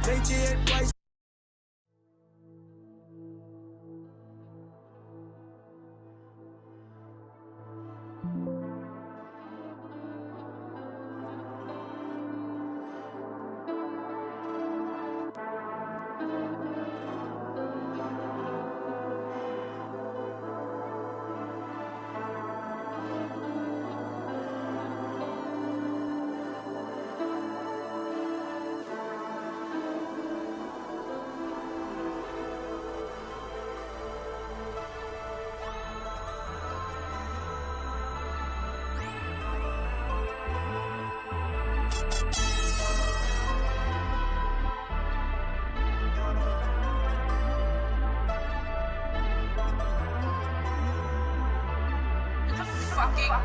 नहीं चाहिए advice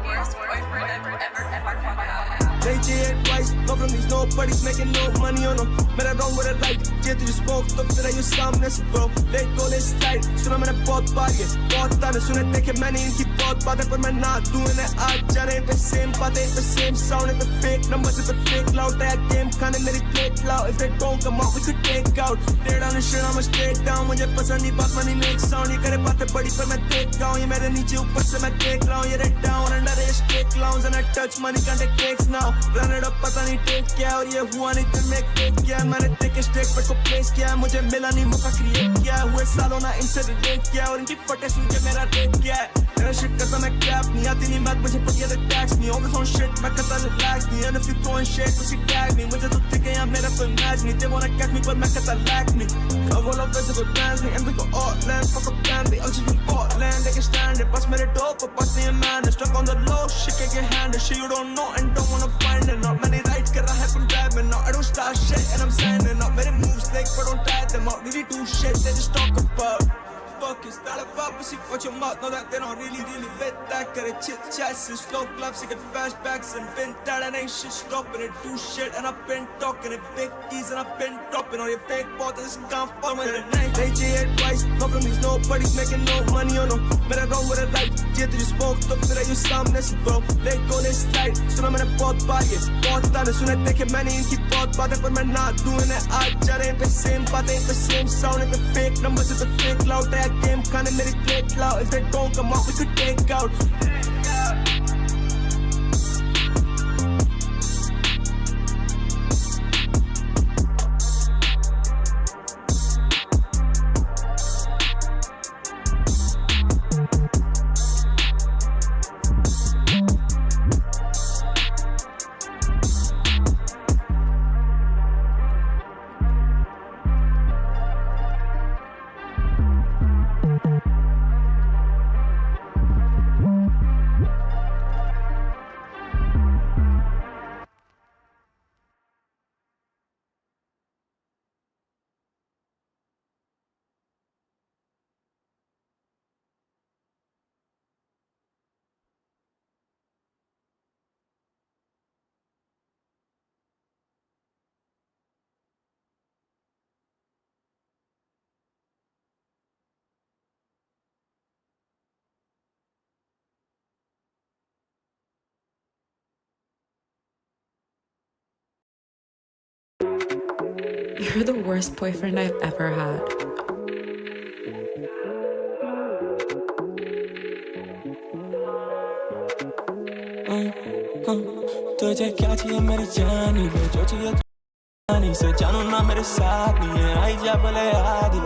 Worst boyfriend ever had. नहीं चाहिए advice no from these nobody's making no money on them मेरा wrong with a right ये तुझे smoke तो फिर आयु सामने से bro let go this slide सुना मैंने बहुत बार ये बहुत ताने सुने देखे मैंने इनकी बहुत बातें पर मैं ना दूं इन्हें आज जाने इन पे same बातें इन पे same sound इन पे fake numbers इन पे fake loud है game खाने मेरी plate loud if they don't come out we could take out tear down the shit I'm a straight down मुझे पसंद नहीं बात money make sound ये करे बातें बड़ी पर मैं देख रहा हूँ ये मेरे नीचे ऊपर से मैं देख रहा हूँ ये red down under ये straight clowns and I touch money can't take cakes now run it up पता नहीं take क्या और ये हुआ नहीं तुम एक fake क्या मैंने take स्टेक पर को place किया मुझे मिला नहीं मौका create किया हुए सालों ना इनसे relate किया और इनकी फटे सुन के मेरा rate क्या है मेरा shit करता मैं cap नहीं आती नहीं बात मुझे पता ये the tax नहीं always on shit मैं करता relax नहीं and if you throwing shit उसी tag नहीं मुझे तो दिखे यहाँ मेरा कोई match नहीं they wanna catch me पर मैं करता lack नहीं cover all of visible dance नहीं and we go all land fuck up candy I'll just be Portland they can stand it pass मेरे dope पर pass नहीं man stuck on the low shit can't get handled shit you don't know and don't wanna find it not many right कर रहा है from driving now I don't start shit and I'm signing up मेरे moves like but don't tie them out really do shit they just talk about fuck is that about pussy watch your mouth know that they don't really fit that got a chit chats and slow claps and get flashbacks and been that and ain't shit stopping it do shit and I've been talking it big keys and I've been dropping all your fake balls this can't fall with it नहीं चाहिए advice no from these nobody's making no money on them मेरा wrong with a right ये तुझे smoke तो फिर आयु सामने से bro let go this slide सुना मैंने बहुत बार ये बहुत ताने सुने देखे मैंने इनकी बहुत बातें पर मैं ना दूं इन्हें आज जा रहे इन पे same बातें इन पे same sound इन पे fake numbers इन पे fake loud है game खाने मेरी plate loud if they don't come out we could take out You're the worst boyfriend I've ever had. तुझे क्या चाहिए मेरी जानी वो जो चाहिए जानी से जानू ना मेरे साथ नहीं है आई जा भले आधी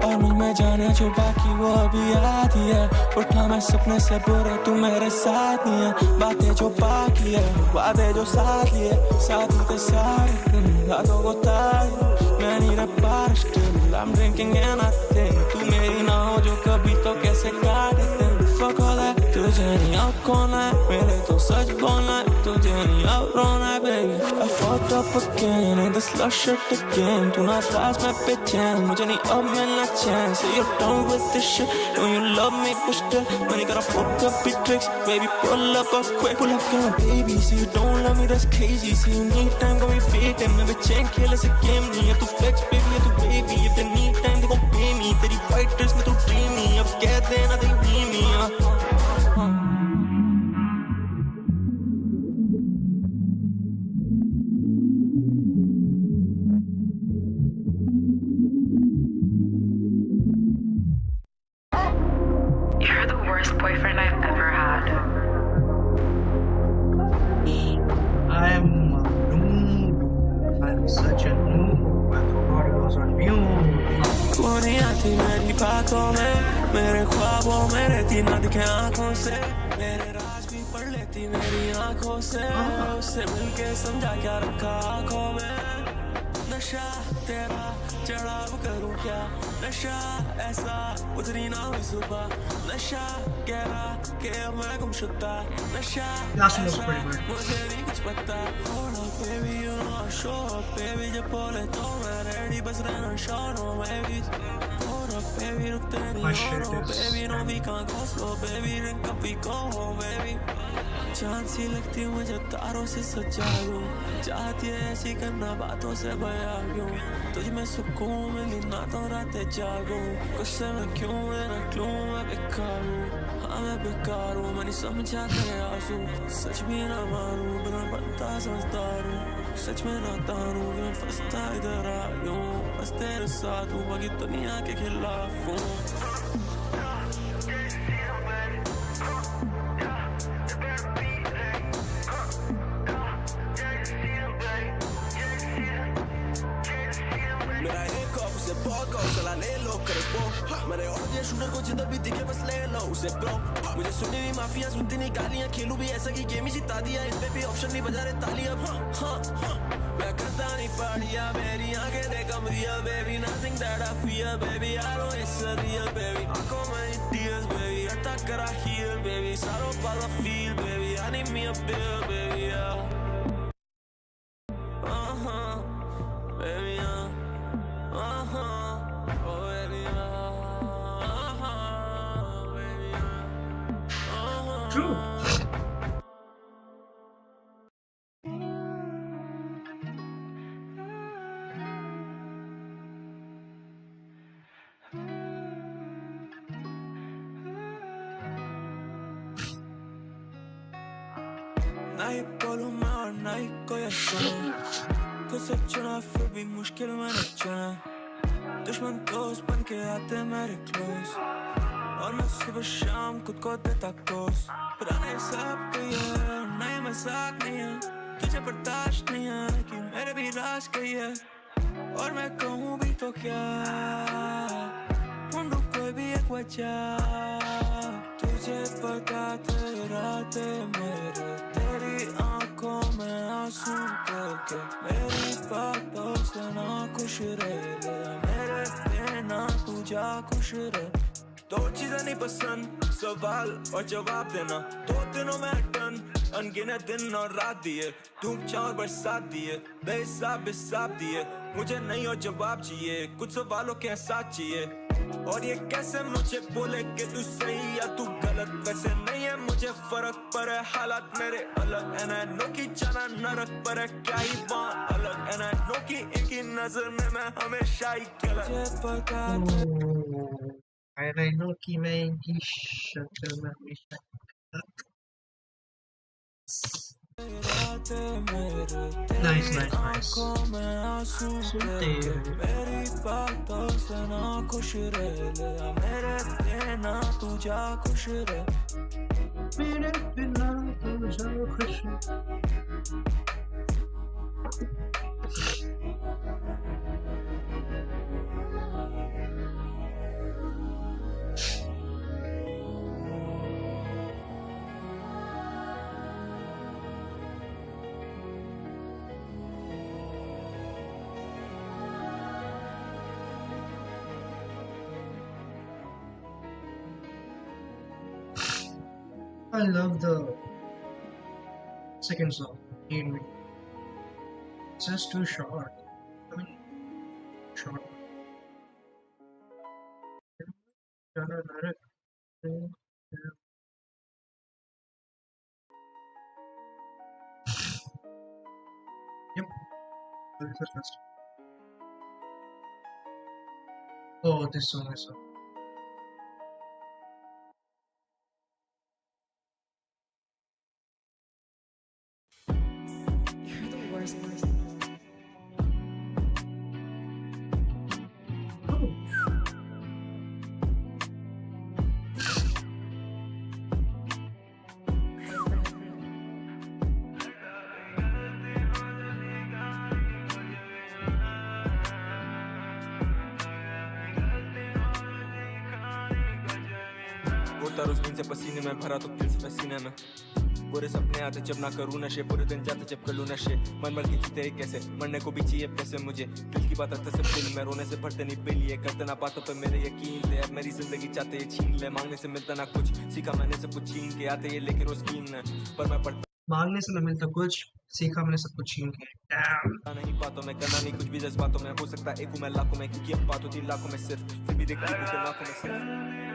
और मुझ में जाने जो बाकी वो अभी आधी है उठा मैं सपने से बुरे तू मेरे साथ नहीं है बातें जो बाकी है वादे जो साथ लिए साथ थे सारे रातों को तारी मैं नहीं रह पार still I'm drinking and I think तू मेरी ना हो जो कभी तो कैसे काटे दिन fuck all that तुझे नहीं out खोलना है मेरे तो सच बोलना है तुझे नहीं out रोना है baby I fucked up again in this lush shit again तू ना राज में बेचैन मुझे नहीं अब मिलना chance so you're done with this shit don't you love me but still when you gotta fuck up big tricks baby pull up quick pull up girl baby see you don't love me that's crazy see you need time go be beaten मैं बेचैन खेल ऐसे game नहीं है तू flex baby है तू baby if they need time they gon' pay me तेरी white dress में तू dreamy अब कह देना they need me थी मेरी बातों में, मेरे ख्वाबों में रहती ना दिखे आंखों से, मेरे राज भी पढ़ लेती मेरी आंखों से, उससे मिलके समझा क्या रखा आंखों में। नशा तेरा चढ़ा अब करूं क्या, नशा ऐसा उतरी ना हुई सुबह, नशा कह रहा कि अब मैं गुमशुदा, नशा ऐसा मुझे नहीं कुछ पता। Hold up baby you know I show up baby, जब बोले तो मैं ready बस रहना sure no maybe। Hold up baby रुकते नहीं हो baby, no we can't go slow baby, drink up we go home baby। चांद सी लगती मुझे तारों से सजा दूं, चाहती है ऐसी करना बातों से बया क्यों, तुझ में सुकून मिली ना तो रातें जागूं, गुस्से में क्यों लेना क्यों मैं बेकार हूँ, हाँ मैं बेकार हूँ, मैं नहीं समझा तेरे आंसू, सच भी ना मानूं बिना बनता समझदार हूँ, सच में नादान हूँ मैं फंसता इधर आ यूं, बस तेरे साथ हूँ बाकी दुनिया के खिलाफ हूँ। मेरा एक कॉप उसे बहुत कॉप चला ले लो करे वो, मेरे और ये शूटर को जिधर भी दिखे बस ले लो उसे ब्रो, मुझे सुनी हुई माफिया सुनती नहीं गालियां, खेलूं भी ऐसा कि गेम ही जिता दिया, इन पे भी ऑप्शन नहीं बजा रहे तालियां। मैं करता नहीं पार्टियां, मेरी आंखें दे कमरिया baby, nothing that I fear baby, I know it's a real baby, आंखों में tears baby, अटक कर I hear baby, सारों पास I feel baby, I need me a beer baby yeah। Baby True. ना ही बोलूं मैं और ना ही कोई सुने, तुझसे चुना फिर भी मुश्किल मैंने चुना, दुश्मन दोस्त बन के आते मेरे क्लोज, और मैं सुबह शाम खुद को देता कोस, पुराने हिसाब कही है और नए मजाक नहीं है, तुझे बर्दाश्त नहीं है कि मेरे भी राज कही है, और मैं कहूँ भी तो क्या ढूंढूं कोई भी एक वजह, तुझे पता तेरी रातें मेरे तेरी आंखों में आंसू करके, मेरी बातों से ना खुश रहे, मेरे बिना तू जा खुश रहे। दो चीजें नहीं पसंद, सवाल और जवाब देना, 2 दिनों में टन अनगिनत दिन और रात दिए, धूप छाँव और बरसात दिए, बेहिसाब हिसाब दिए, मुझे नहीं और जवाब चाहिए, कुछ सवालों के एहसास चाहिए, और ये कैसे मुझे बोले कि तू सही या तू गलत, वैसे नहीं है मुझे फर्क पर है हालात मेरे अलग, एंड आई नो कि जाना नरक पर है क्या ही वहाँ अलग, एंड आई नो कि इनकी नजर में मैं हमेशा ही गलत। And I know कि मैं इनकी शक्ल में हमेशा nice सुनते मेरी बातों से ना खुश रहे, मेरे बिना तू जा खुश रहे, मेरे बिना तू जा खुश। I love the second song, Need Me. It's just too short. I mean, short. Yep. First. Oh, this song is. You're the worst person. उतारो स्क्रीन से पसीने में भरा तो दिल से पसीने में पूरे सपने आते जब ना करूँ नशे पूरे दिन जाते जब कर लूँ नशे मन मर के जीते ही कैसे मरने को भी चाहिए पैसे मुझे दिल की बात आते सब दिल में रोने से भरते नहीं बिल ये करते ना बातों पे मेरे यकीन ले अब मेरी जिंदगी चाहते ये छीन ले मांगने से मिलता ना कुछ सीखा मैंने सब कुछ छीन के आते ये लेके रोज कीन पर मैं पढ़ता मांगने से न मिलता कुछ सीखा मैंने सब कुछ छीन के नहीं बातों में करना नहीं कुछ भी जज्बातों में हो सकता है एक मैं लाखों में क्योंकि अब बात होती लाखों में सिर्फ फिर भी देखती हूँ कि लाखों में सिर्फ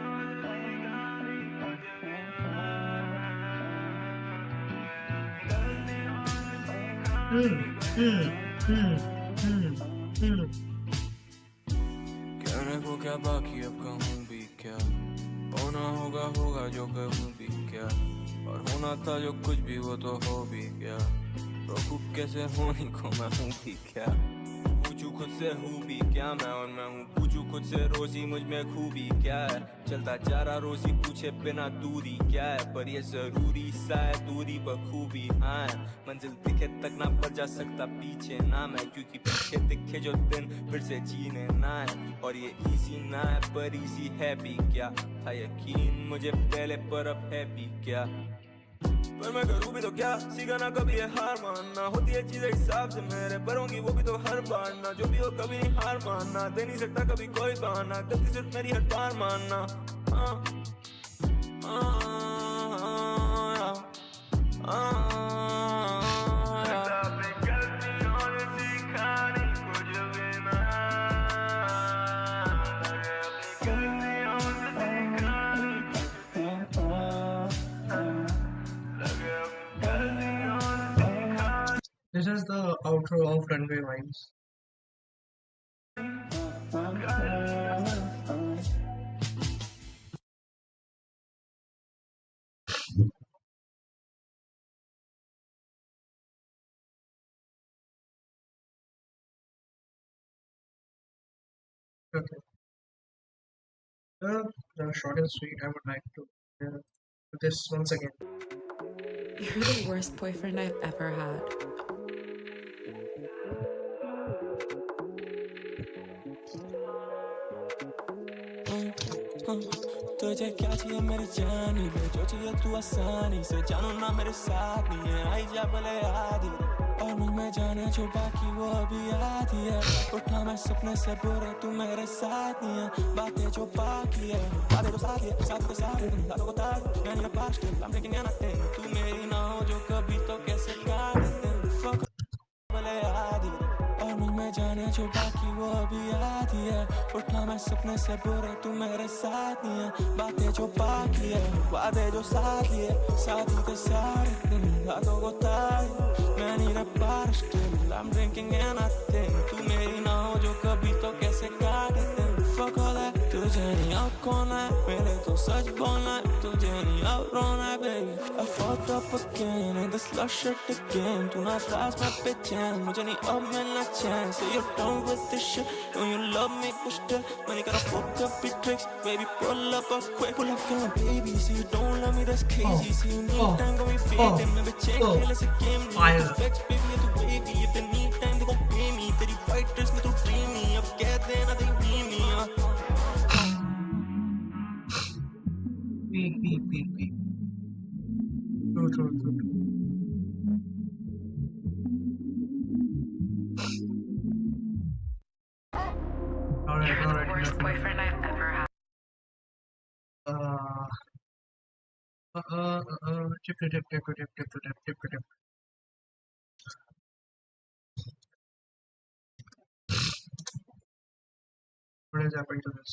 कहने को क्या बाकी अब कहूँ भी क्या होना होगा होगा जो कहूँ भी क्या और होना था जो कुछ भी वो तो हो भी क्या रोकू कैसे होने को मैं हूँ भी क्या पूछू खुद से हूँ भी क्या मैं और मैं हूँ पूछू खुद से रोजी मुझ में खूबी क्या है चलता जा रहा रोजी पूछे बिना दूरी क्या है पर ये जरूरी सा है दूरी बखूबी हाँ मंजिल दिखे तक ना बढ़ जा सकता पीछे ना मैं क्योंकि पीछे दिखे जो दिन फिर से जीने ना है और ये इजी ना है पर इजी है भी क्या था यकीन मुझे पहले पर अब है भी क्या पर मैं करूँ भी तो क्या सीखा ना कभी है हार मानना होती है चीजें हिसाब से मेरे पर होंगी वो भी तो हर बार ना जो भी हो कभी नहीं हार मानना दे नहीं सकता कभी कोई बहाना गलती सिर्फ मेरी हर बार मानना This is the outro of Runway Vibes. Okay. The short and sweet. I would like to do this once again. You're the worst boyfriend I've ever had. तुझे क्या चाहिए मेरी जानी ले जो चाहिए तू आसानी से जानो ना मेरे साथ नहीं है आई जा भले आधी और मुझ में जाने जो बाकी वो अभी आधी है उठा मैं सपने से बुरे तू मेरे साथ नहीं है बातें जो बाकी है बातें जो साथ है साथ के साथ रातों को तार मैं नहीं पास I'm taking anything तू मेरी ना हो जो कभी तो कैसे काट दे fuck भले आधी और मुझ में जाने जो बाकी वो अभी आधी है उठा मैं सपने से बुरे तू मेरे साथ नहीं है बातें जो बाकी है वादे जो साथ ही है साथी के सारे दिन रातों को तार मैं नहीं रह बारिश I'm drinking anything तू मेरी ना हो जो कभी तो कैसे काट दे fuck all that तुझे नहीं out खोना है मेरे तो सच बोलना है तुझे नहीं out रोना है baby I fucked up again and this last shit again तू ना राज में बेचैन मुझे नहीं अब मिलना chance so you're done with this shit don't you love me push that money gotta fuck up your tricks baby pull up quick pull up girl baby see you don't love me that's crazy see you need time go me baby मैं बेचैन खेले से game नहीं flex baby तू baby if they need time they gon' pay me तेरी white dress में तू dreamy अब कहते हैं ना they need me Beep. True. You're the worst boyfriend I've ever had. Tip. What is happening to this?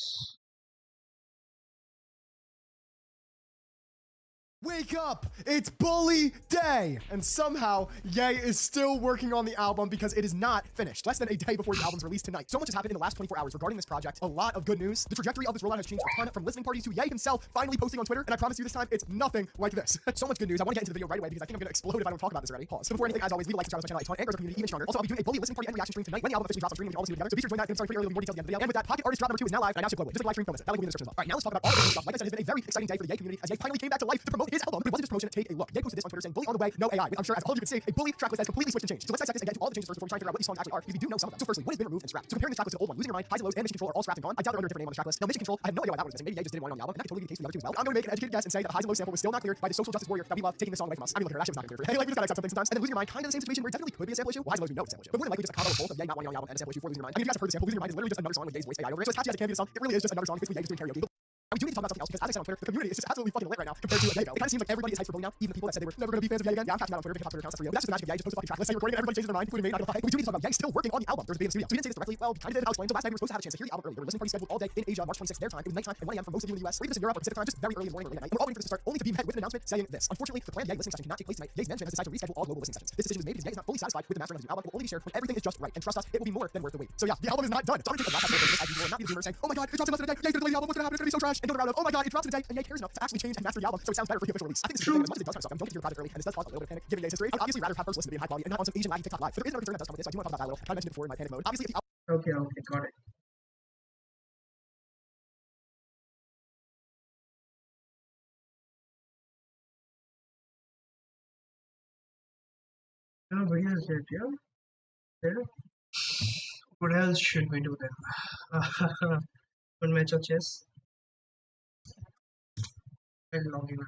Wake up! It's Bully Day! And somehow, Ye is still working on the album because it is not finished. Less than a day before the album's release tonight. So much has happened in the last 24 hours regarding this project. A lot of good news. The trajectory of this rollout has changed a ton, from listening parties to Ye himself finally posting on Twitter. And I promise you this time, it's nothing like this. So much good news. I want to get into the video right away because I think I'm going to explode if I don't talk about this already. Pause. So before anything, as always, leave a like, subscribe to my channel, a ton, and grow the community even stronger. Also, I'll be doing a Bully listening party and reaction stream tonight when the album officially drops on stream. We can all see it together. So be sure to join that. I'm starting pretty early. More details at the end of the video. And with that, Pocket Artist Drop number 2 is now live. And I now should go with. Just like live stream films it. That link will be in the description as well. Alright, now let's talk about all the stuff. Like I said, it's been a very exciting day for the Ye community as Ye finally came back to life to promote his album, but it wasn't just promotion. Take a look. Ye posted this on Twitter saying, "Bully on the way, no AI." I'm sure as all of you can see, a Bully track list has completely switched and changed. So let's dissect this and get into all the changes first before we try and figure out what these songs actually are, because we do know some of them. So firstly, what has been removed and scrapped? So comparing this track list to the old one, Losing Your Mind, Highs and Lows, and Mission Control are all scrapped and gone. I doubt they're under a different name on the track list. Now Mission Control, I have no idea why that one is missing. Maybe Ye just didn't want it on the album, and that could totally be the case for the other two as well. I'm going to make an educated guess and say that the Highs and Lows sample was still not cleared by the social justice warrior that we love taking this song away from us. I mean, look here, that shit was not clear. Hey, like, we just gotta accept something sometimes. And then Losing Your Mind, kind of the same situation where it definitely could be a sample issue. Well, Highs and Lows, we know it's a sample issue. But more than likely just a combo of both of Ye not wanting on the album and a sample issue for Losing Your Mind. I mean, if you guys have heard the sample, Losing Your Mind is literally just another song with Ye's voice AI over it. So as catchy as it can be a song, it really is just another song basically Ye just doing karaoke. And we do need to talk about something else because as I said on Twitter, the community is just absolutely fucking lit right now compared to a day ago. It kind of seems like everybody is hyped for Bully now, even the people that said they were never going to be fans of Ye again. Yeah, I'm catching that on Twitter, picking up Twitter accounts, that's for you. But that's just the magic of Ye, just post a fucking track list, say recording, and everybody changes their mind, including me, not gonna lie. But we do need to talk about Ye still working on the album. There's a big in the studio. So we didn't say this directly, well, we kind of did. I'll explain. So last night we were supposed to have a chance to hear the album early. There were listening parties scheduled all day in Asia, March 26th their time. It was nighttime and 1 a.m. for most of you in the US, or even just in Europe or Pacific time, just very early in the morning or late at night. And we're all waiting for this to start, only to be met with an announcement saying this. Unfortunately, the planned Ye listening session cannot take place tonight. Ye's management has decided to reschedule all global listening sessions. This decision was made because Ye is not fully satisfied with the mastering of the new album. It will only be shared when everything is just right. And trust us, it will be more than worth the wait. So yeah, the album is not done. So I'm gonna take a last episode of this as usual and not be the dreamer saying, "Oh my god, it drops in less than a day. Ye's gonna delay the album. What's gonna happen? It's gonna be so trash." And go the route of, "Oh my god, it drops in a day." And Ye cares enough to actually change and master the album, so it sounds better for the official release. I think this is a good thing. As much as it does kind of suck, I'm don't get your project early, and this does cause a little bit of panic given Ye's history. I would obviously rather have first listen to be in high quality and not on some Asian laggy TikTok live. But there is another concern that does come with this, so I do want to talk about that a little. I kind of mentioned it before in my panic mode. Obviously, if the Okay, okay, got it. No, but yes, yeah. Yeah. What else should we do then? One match of chess and log in.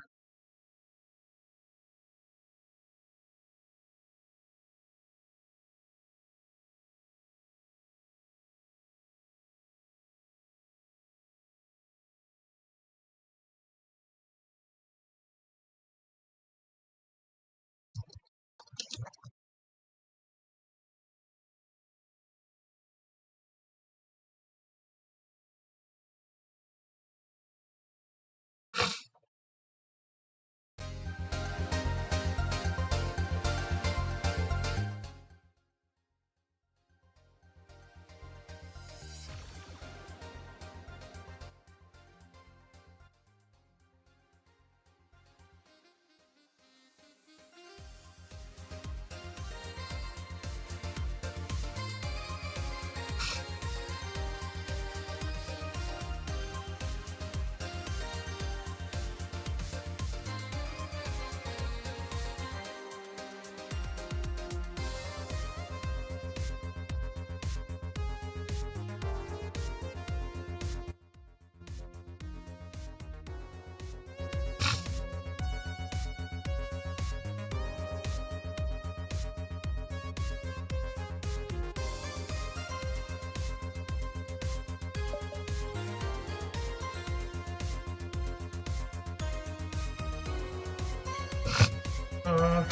Uh,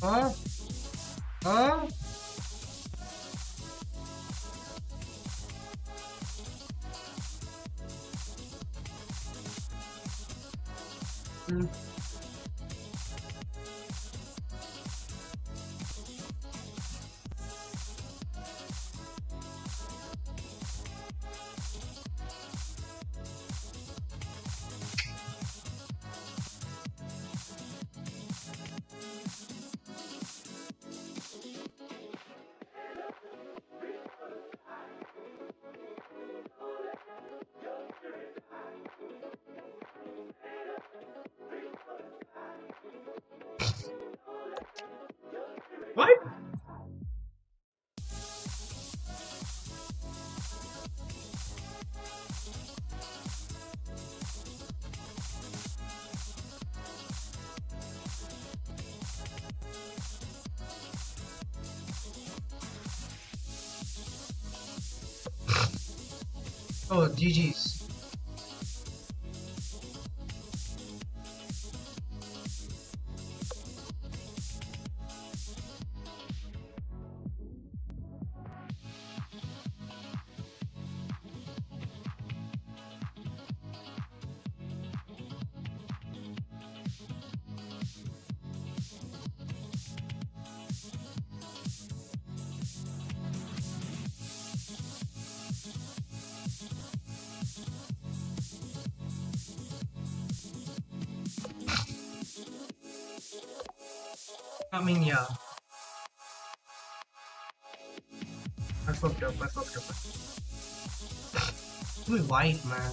Huh? Huh? Hmm. What? Oh, GG's. I mean, yeah. I fucked up. Too white, man.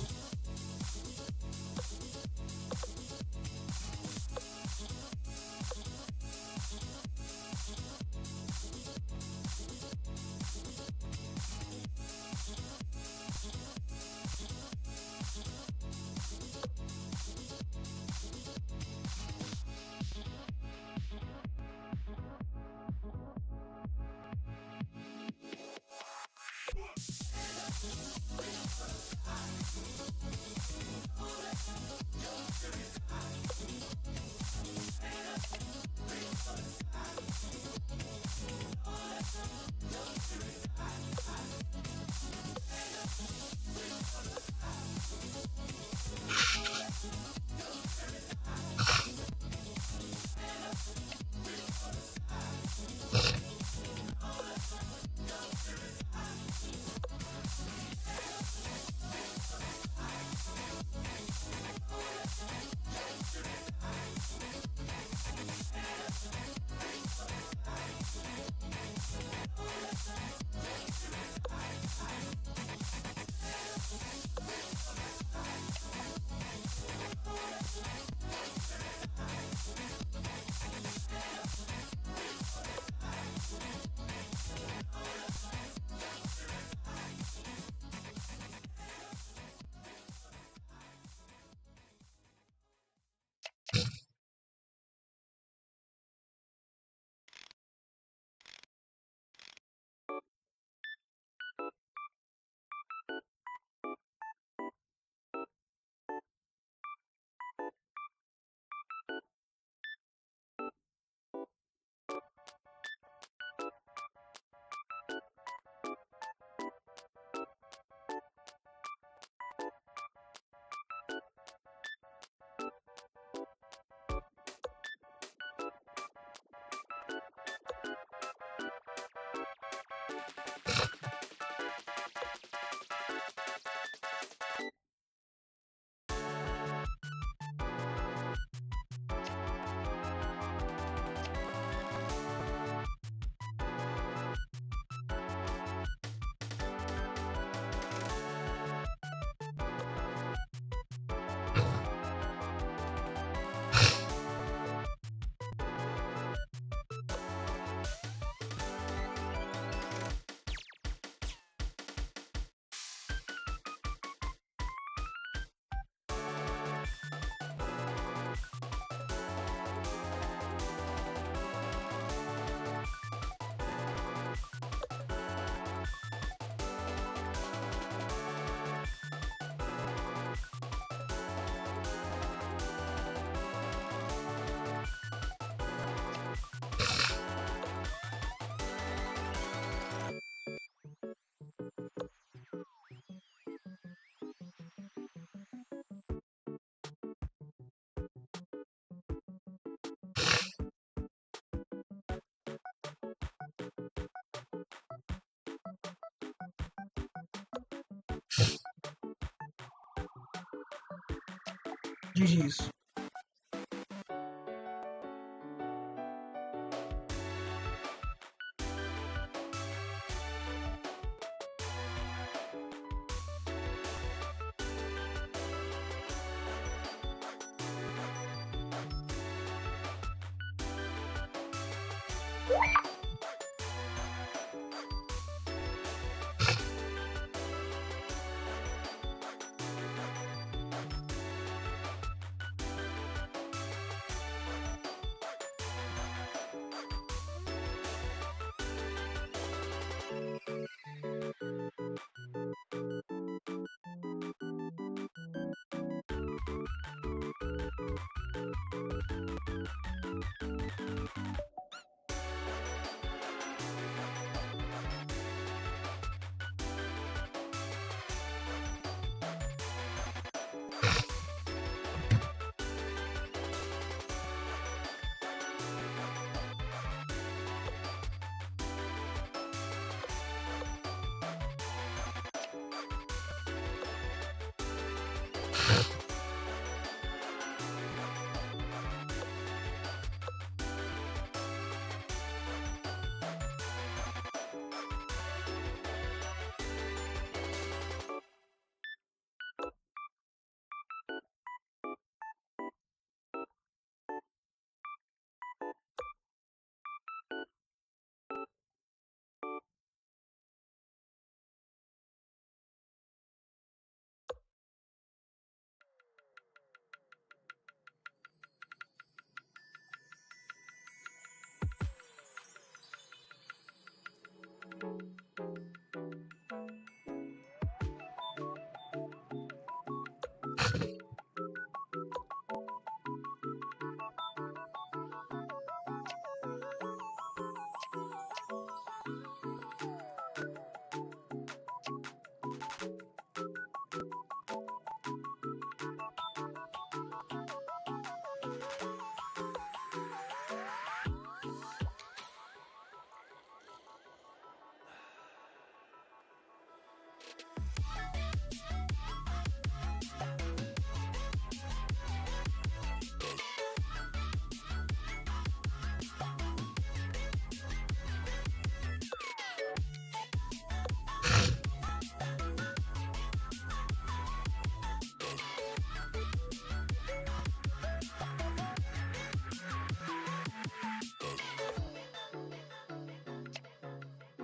GG's.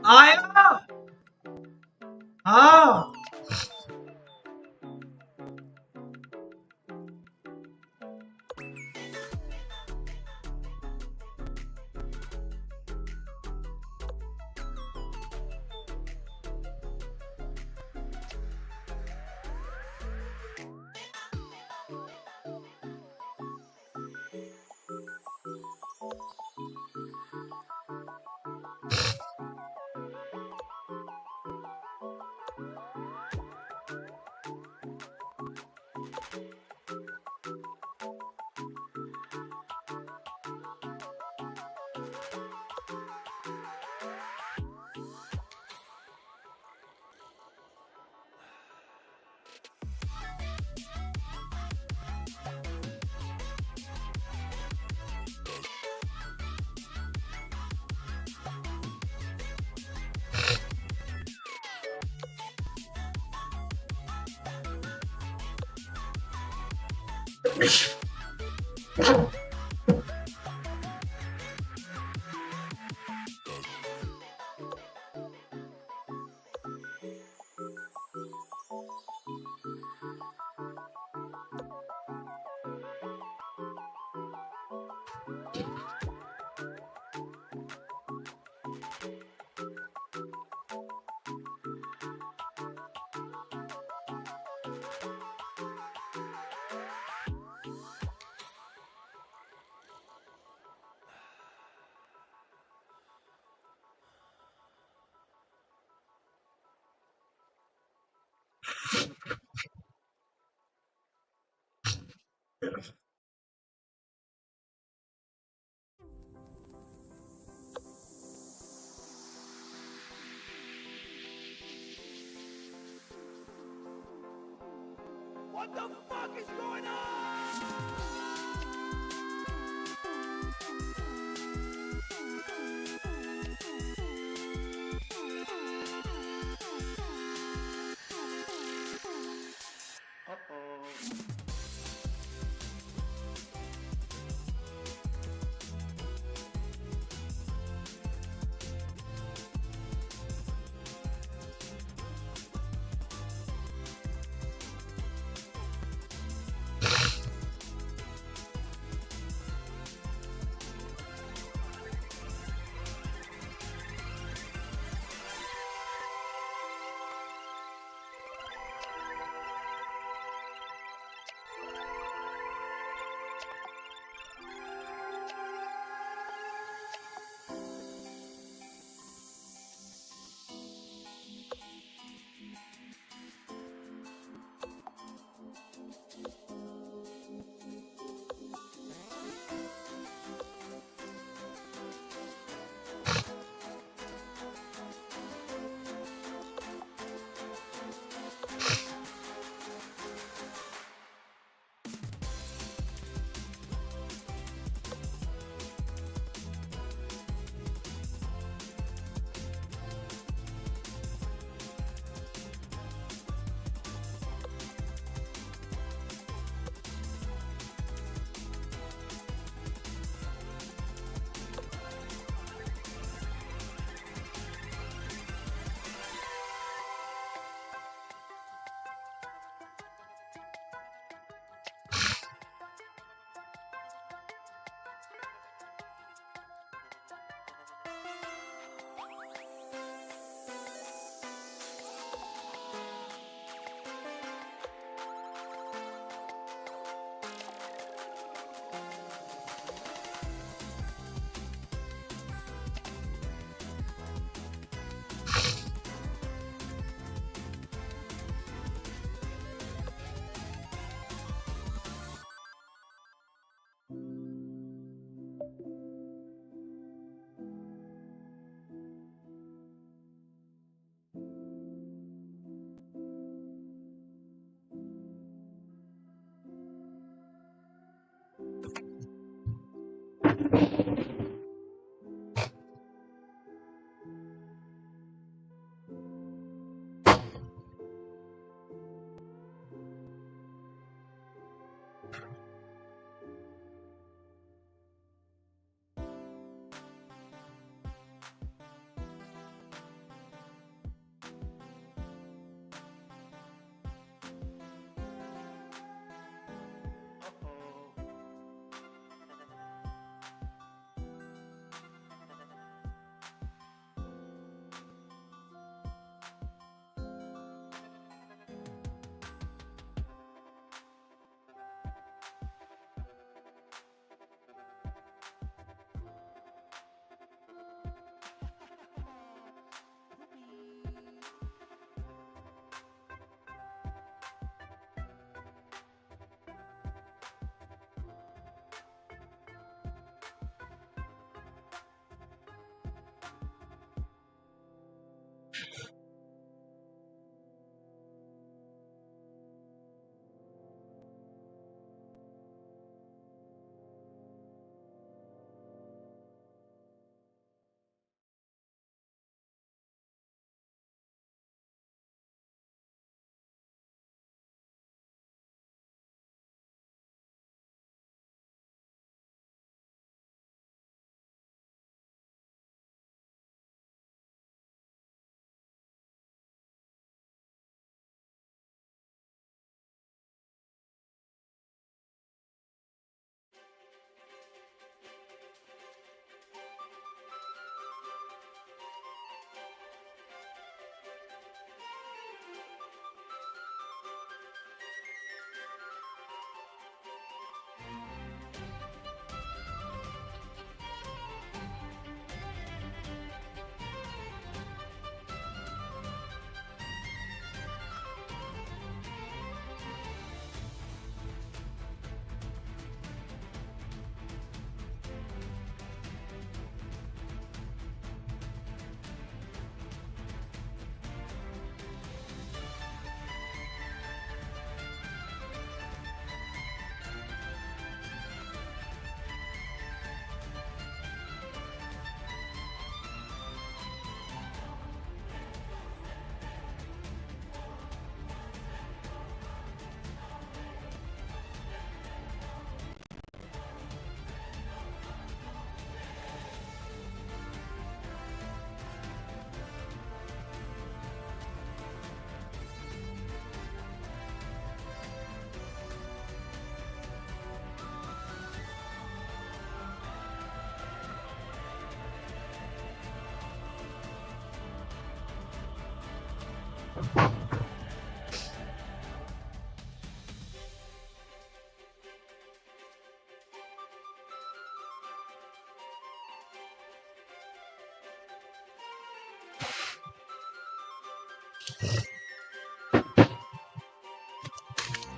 आया हाँ What the fuck is going on?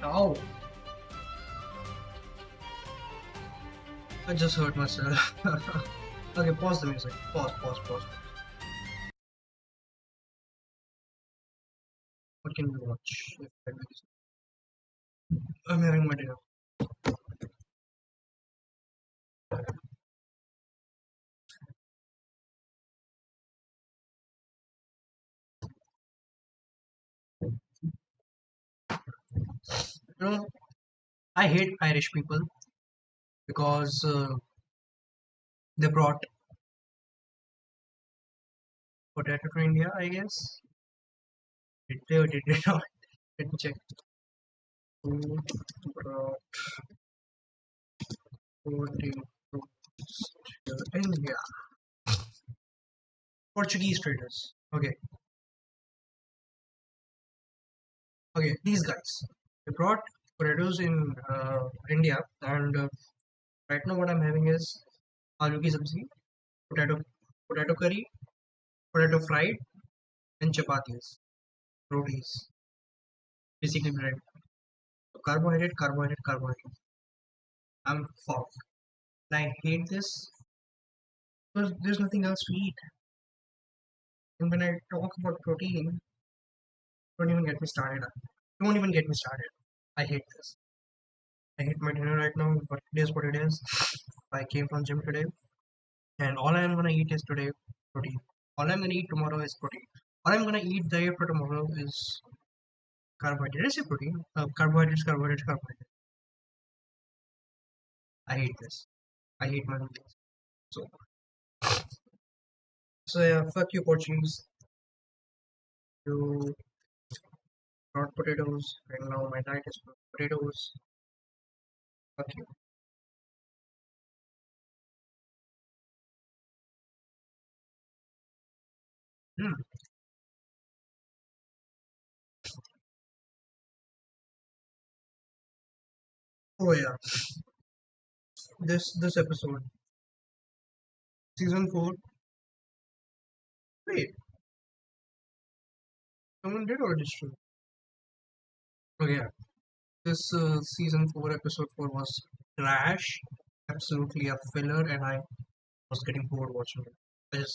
Ow! I just hurt myself. Okay, pause the music. Pause. What can we watch? I'm having my dinner. You know, I hate Irish people because they brought potato to India, I guess. Did they or did they not? Let me check. Who brought potato to India? Portuguese traders. Okay, these guys. They brought potatoes in India, and right now what I'm having is aloo ki sabzi, potato curry, potato fried, and chapatis, rotis, basically bread. So carbohydrate. I'm fucked. I hate this because there's nothing else to eat. And when I talk about protein, don't even get me started. Don't even get me started. I hate this. I hate my dinner right now, but it is what it is. I came from gym today, and all I'm gonna eat is today protein. All I'm gonna eat tomorrow is protein. All I'm gonna eat the day after tomorrow is carbohydrate. Did I say protein? Carbohydrates, carbohydrates, carbohydrates. I hate this. I hate my meals. So yeah, fuck you, Portuguese. You not potatoes. Right now, my diet is potatoes. Fuck you. Hmm. Oh yeah, this episode, season 4. Wait, someone did already stream. Oh yeah, this season 4 episode 4 was trash, absolutely a filler, and I was getting bored watching it.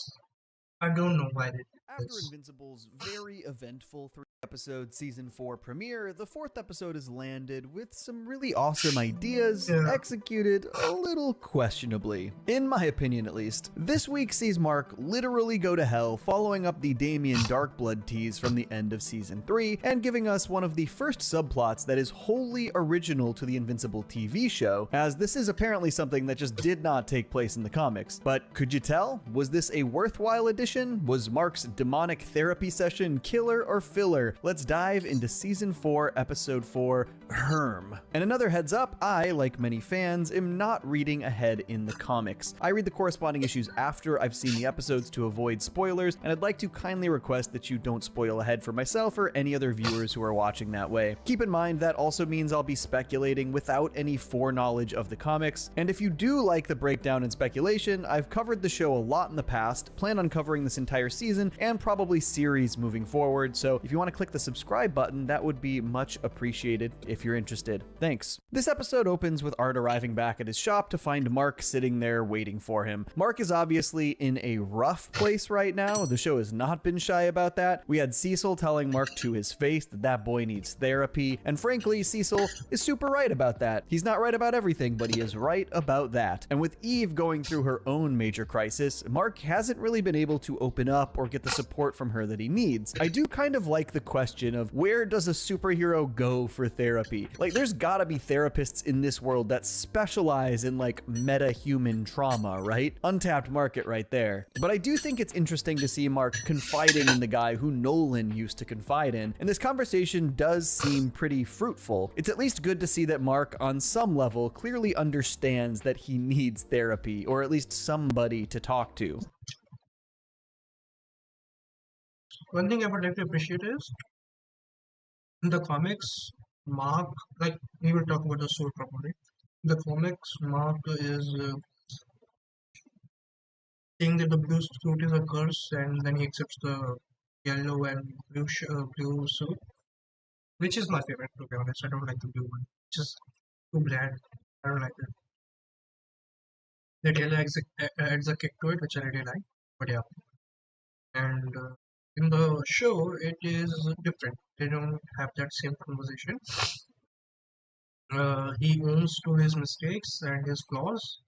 I don't know why they did After this. Invincible's very eventful 3-episode season 4 premiere, the 4th episode is landed with some really awesome ideas, Yeah. executed a little questionably. In my opinion, at least. This week sees Mark literally go to hell, following up the Damien Darkblood tease from the end of season 3, and giving us one of the first subplots that is wholly original to the Invincible TV show, as this is apparently something that just did not take place in the comics. But could you tell? Was this a worthwhile addition? Was Mark's demonic therapy session killer or filler? Let's dive into season 4, episode 4, Herm. And another heads up, I, like many fans, am not reading ahead in the comics. I read the corresponding issues after I've seen the episodes to avoid spoilers, and I'd like to kindly request that you don't spoil ahead for myself or any other viewers who are watching that way. Keep in mind that also means I'll be speculating without any foreknowledge of the comics, and if you do like the breakdown and speculation, I've covered the show a lot in the past, plan on covering this entire season, and probably series moving forward, so if you want to click the subscribe button, that would be much appreciated if you're interested. Thanks. This episode opens with Art arriving back at his shop to find Mark sitting there waiting for him. Mark is obviously in a rough place right now. The show has not been shy about that. We had Cecil telling Mark to his face that that boy needs therapy, and frankly, Cecil is super right about that. He's not right about everything, but he is right about that. And with Eve going through her own major crisis, Mark hasn't really been able to open up or get the support from her that he needs. I do kind of like the question of where does a superhero go for therapy? Like, there's gotta be therapists in this world that specialize in like meta-human trauma, right? Untapped market right there. But I do think it's interesting to see Mark confiding in the guy who Nolan used to confide in, and this conversation does seem pretty fruitful. It's at least good to see that Mark, on some level, clearly understands that he needs therapy, or at least somebody to talk to. One thing I would like to appreciate is in the comics, Mark, like we will talk about the soul properly. In the comics, Mark is saying that the blue suit is a curse, and then he accepts the yellow and blue suit, which is my favorite, to be honest. I don't like the blue one. It's just too bland. I don't like it. The yellow adds a kick to it, which I really like. But yeah, and in the show, it is different. They don't have that same conversation. He owns to his mistakes and his flaws,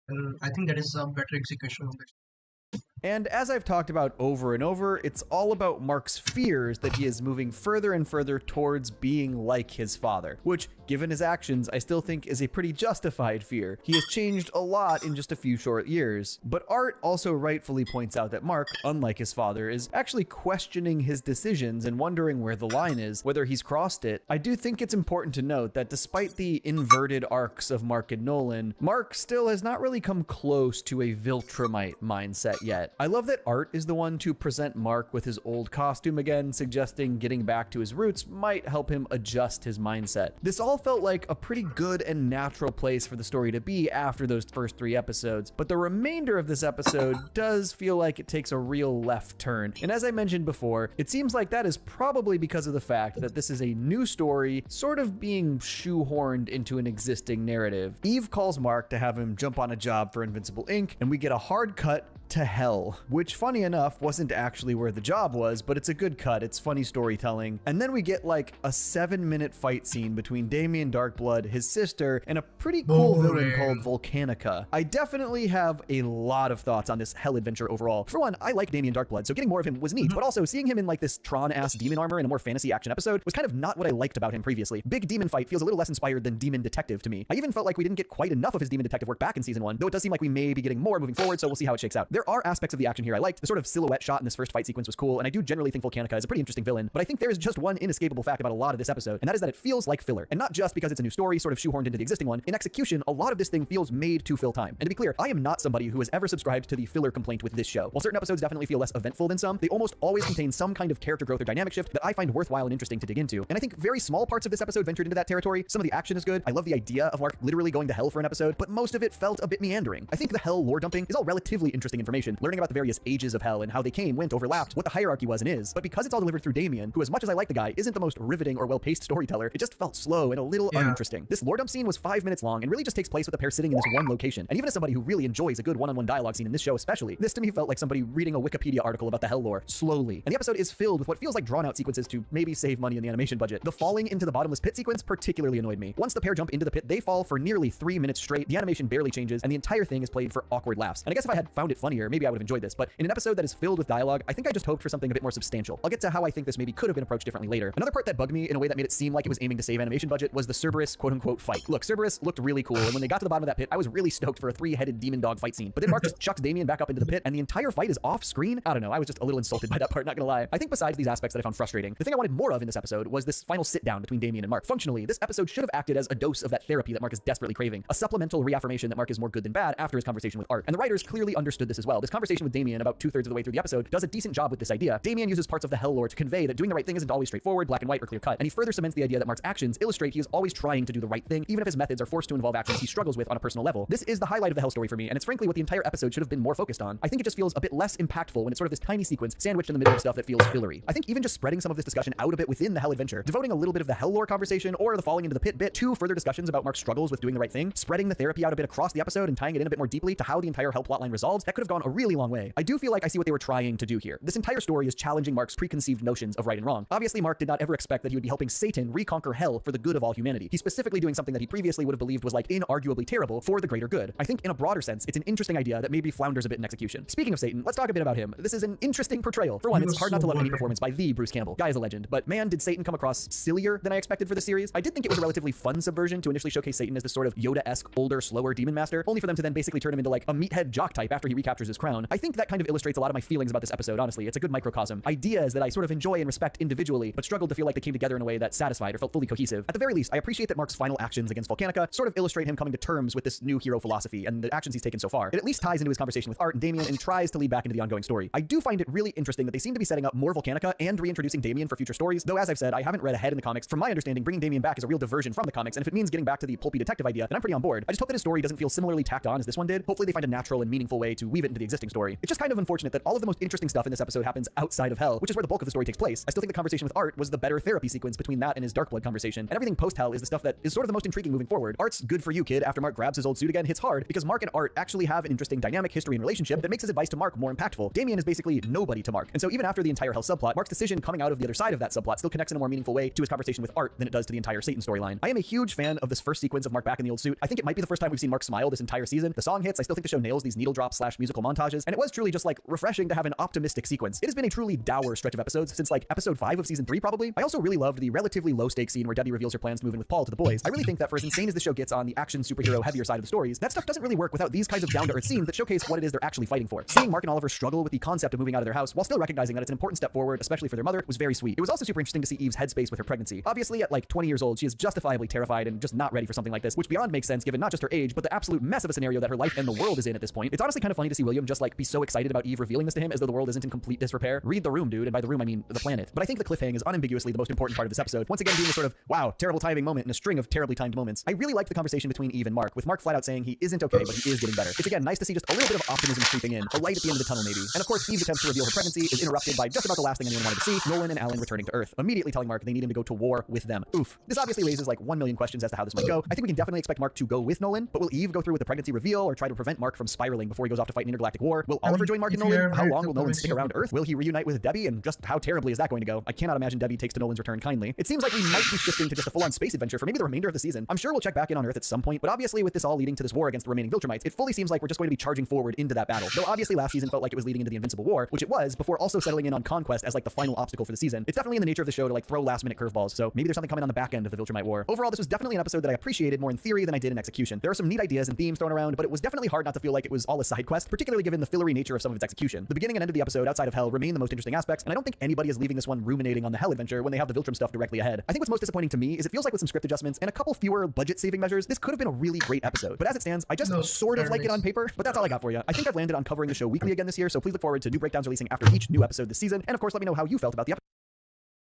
and I think that is a better execution of it. And as I've talked about over and over, it's all about Mark's fears that he is moving further and further towards being like his father, which, given his actions, I still think is a pretty justified fear. He has changed a lot in just a few short years. But Art also rightfully points out that Mark, unlike his father, is actually questioning his decisions and wondering where the line is, whether he's crossed it. I do think it's important to note that despite the inverted arcs of Mark and Nolan, Mark still has not really come close to a Viltrumite mindset yet. I love that Art is the one to present Mark with his old costume again, suggesting getting back to his roots might help him adjust his mindset. This all felt like a pretty good and natural place for the story to be after those first 3 episodes, but the remainder of this episode does feel like it takes a real left turn. And as I mentioned before, it seems like that is probably because of the fact that this is a new story sort of being shoehorned into an existing narrative. Eve calls Mark to have him jump on a job for Invincible Inc., and we get a hard cut to hell, which funny enough wasn't actually where the job was, but it's a good cut. It's funny storytelling. And then we get like a 7-minute fight scene between Damien Darkblood, his sister, and a pretty cool villain called Volcanica. I definitely have a lot of thoughts on this hell adventure overall. For one, I like Damien Darkblood, so getting more of him was neat, but also seeing him in like this Tron-ass demon armor in a more fantasy action episode was kind of not what I liked about him previously. Big demon fight feels a little less inspired than Demon Detective to me. I even felt like we didn't get quite enough of his Demon Detective work back in season 1, though it does seem like we may be getting more moving forward, so we'll see how it shakes out. There are aspects of the action here I liked. The sort of silhouette shot in this first fight sequence was cool, and I do generally think Volcanica is a pretty interesting villain, but I think there is just one inescapable fact about a lot of this episode, and that is that it feels like filler. And not just because it's a new story sort of shoehorned into the existing one. In execution, a lot of this thing feels made to fill time. And to be clear, I am not somebody who has ever subscribed to the filler complaint with this show. While certain episodes definitely feel less eventful than some, they almost always contain some kind of character growth or dynamic shift that I find worthwhile and interesting to dig into. And I think very small parts of this episode ventured into that territory. Some of the action is good. I love the idea of Mark literally going to hell for an episode, but most of it felt a bit meandering. I think the hell lore dumping is all relatively interesting information, learning about the various ages of hell and how they came, went, overlapped, what the hierarchy was and is. But because it's all delivered through Damien, who as much as I like the guy, isn't the most riveting or well-paced storyteller, it just felt slow and a little uninteresting. This lore dump scene was 5 minutes long and really just takes place with the pair sitting in this one location. And even as somebody who really enjoys a good one-on-one dialogue scene in this show especially, this to me felt like somebody reading a Wikipedia article about the hell lore slowly. And the episode is filled with what feels like drawn-out sequences to maybe save money in the animation budget. The falling into the bottomless pit sequence particularly annoyed me. Once the pair jump into the pit, they fall for nearly 3 minutes straight. The animation barely changes, and the entire thing is played for awkward laughs. And I guess if I had found it funnier, maybe I would have enjoyed this. But in an episode that is filled with dialogue, I think I just hoped for something a bit more substantial. I'll get to how I think this maybe could have been approached differently later. Another part that bugged me in a way that made it seem like it was aiming to save animation budget was the Cerberus quote-unquote fight. Look, Cerberus looked really cool, and when they got to the bottom of that pit, I was really stoked for a 3-headed demon dog fight scene. But then Mark just chucks Damien back up into the pit, and the entire fight is off screen. I don't know, I was just a little insulted by that part, not gonna lie. I think besides these aspects that I found frustrating, the thing I wanted more of in this episode was this final sit down between Damien and Mark. Functionally, this episode should have acted as a dose of that therapy that Mark is desperately craving, a supplemental reaffirmation that Mark is more good than bad after his conversation with Art. And the writers clearly understood this as well. This conversation with Damien about 2/3 of the way through the episode does a decent job with this idea. Damien uses parts of the hell lore to convey that doing the right thing isn't always straightforward, black and white, or clear cut. And he further cements the idea that Mark's actions illustrate he is always trying to do the right thing, even if his methods are forced to involve actions he struggles with on a personal level. This is the highlight of the hell story for me, and it's frankly what the entire episode should have been more focused on. I think it just feels a bit less impactful when it's sort of this tiny sequence sandwiched in the middle of stuff that feels fillery. I think even just spreading some of this discussion out a bit within the hell adventure, devoting a little bit of the hell lore conversation or the falling into the pit bit to further discussions about Mark's struggles with doing the right thing, spreading the therapy out a bit across the episode and tying it in a bit more deeply to how the entire hell plotline resolves, that could have gone a really long way. I do feel like I see what they were trying to do here. This entire story is challenging Mark's preconceived notions of right and wrong. Obviously, Mark did not ever expect that he would be helping Satan reconquer hell for the good of all humanity. He's specifically doing something that he previously would have believed was like inarguably terrible for the greater good. I think in a broader sense, it's an interesting idea that maybe flounders a bit in execution. Speaking of Satan, let's talk a bit about him. This is an interesting portrayal. For one, it's hard not to love any performance by the Bruce Campbell. Guy is a legend, but man, did Satan come across sillier than I expected for the series. I did think it was a relatively fun subversion to initially showcase Satan as this sort of Yoda-esque, older, slower demon master, only for them to then basically turn him into like a meathead jock type after he recaptures his crown. I think that kind of illustrates a lot of my feelings about this episode, honestly. It's a good microcosm. Ideas that I sort of enjoy and respect individually, but struggled to feel like they came together in a way that satisfied or felt fully cohesive. At the very least, I appreciate that Mark's final actions against Volcanica sort of illustrate him coming to terms with this new hero philosophy and the actions he's taken so far. It at least ties into his conversation with Art and Damien and tries to lead back into the ongoing story. I do find it really interesting that they seem to be setting up more Volcanica and reintroducing Damien for future stories, though as I've said, I haven't read ahead in the comics. From my understanding, bringing Damien back is a real diversion from the comics, and if it means getting back to the pulpy detective idea, then I'm pretty on board. I just hope that his story doesn't feel similarly tacked on as this one did. Hopefully they find a natural and meaningful way to weave it into the existing story. It's just kind of unfortunate that all of the most interesting stuff in this episode happens outside of hell, which is where the bulk of the story takes place. I still think the conversation with Art was the better therapy sequence between that and his Darkblood conversation, and everything post-hell is the stuff that is sort of the most intriguing moving forward. Art's good for you, kid, after Mark grabs his old suit again hits hard because Mark and Art actually have an interesting dynamic history and relationship that makes his advice to Mark more impactful. Damien is basically nobody to Mark, and so even after the entire hell subplot, Mark's decision coming out of the other side of that subplot still connects in a more meaningful way to his conversation with Art than it does to the entire Satan storyline. I am a huge fan of this first sequence of Mark back in the old suit. I think it might be the first time we've seen Mark smile this entire season. The song hits, I still think the show nails these needle drop / musical montages, and it was truly just like refreshing to have an optimistic sequence. It has been a truly dour stretch of episodes since like episode 5 of season 3 probably. I also really loved the relatively low stakes scene where Debbie reveals her plans to move in with Paul to the boys. I really think that for as insane as the show gets on the action superhero heavier side of the stories, that stuff doesn't really work without these kinds of down-to-earth scenes that showcase what it is they're actually fighting for. Seeing Mark and Oliver struggle with the concept of moving out of their house while still recognizing that it's an important step forward, especially for their mother, was very sweet. It was also super interesting to see Eve's headspace with her pregnancy. Obviously, at like 20 years old, she is justifiably terrified and just not ready for something like this, which beyond makes sense given not just her age, but the absolute mess of a scenario that her life and the world is in at this point. It's honestly kind of funny to see William William just like be so excited about Eve revealing this to him as though the world isn't in complete disrepair? Read the room, dude, and by the room I mean the planet. But I think the cliffhang is unambiguously the most important part of this episode. Once again being a sort of, wow, terrible timing moment in a string of terribly timed moments. I really liked the conversation between Eve and Mark, with Mark flat out saying he isn't okay, but he is getting better. It's again nice to see just a little bit of optimism creeping in, a light at the end of the tunnel maybe. And of course, Eve's attempts to reveal her pregnancy is interrupted by just about the last thing anyone wanted to see, Nolan and Alan returning to Earth, immediately telling Mark they need him to go to war with them. Oof. This obviously raises like 1 million questions as to how this might go. I think we can definitely expect Mark to go with Nolan, but will Eve go through with the pregnancy reveal or try to prevent Mark from spiraling before he goes off to fight an intergalactic war? Will Oliver join Mark and Nolan? How long will Nolan stick around Earth? Will he reunite with Debbie? And just how terribly is that going to go? I cannot imagine Debbie takes to Nolan's return kindly. It seems like we might be shifting to just a full-on space adventure for maybe the remainder of the season. I'm sure we'll check back in on Earth at some point, but obviously with this all leading to this war against the remaining Viltrumites, it fully seems like we're just going to be charging forward into that battle. Though obviously last season felt like it was leading into the Invincible War, which it was, before also settling in on Conquest as like the final obstacle for the season. It's definitely in the nature of the show to like throw last-minute curveballs, so maybe there's something coming on the back end of the Viltrumite War. Overall, this was definitely an episode that I appreciated more in theory than I did in execution. There are some neat ideas and themes thrown around, but it was definitely hard not to feel like it was all a side quest, particularly given the fillery nature of some of its execution. The beginning and end of the episode outside of Hell remain the most interesting aspects, and I don't think anybody is leaving this one ruminating on the Hell adventure when they have the Viltrum stuff directly ahead. I think what's most disappointing to me is it feels like with some script adjustments and a couple fewer budget-saving measures, this could have been a really great episode. But as it stands, I just sort of like it on paper, but that's all I got for you. I think I've landed on covering the show weekly again this year, so please look forward to new breakdowns releasing after each new episode this season, and of course let me know how you felt about the episode.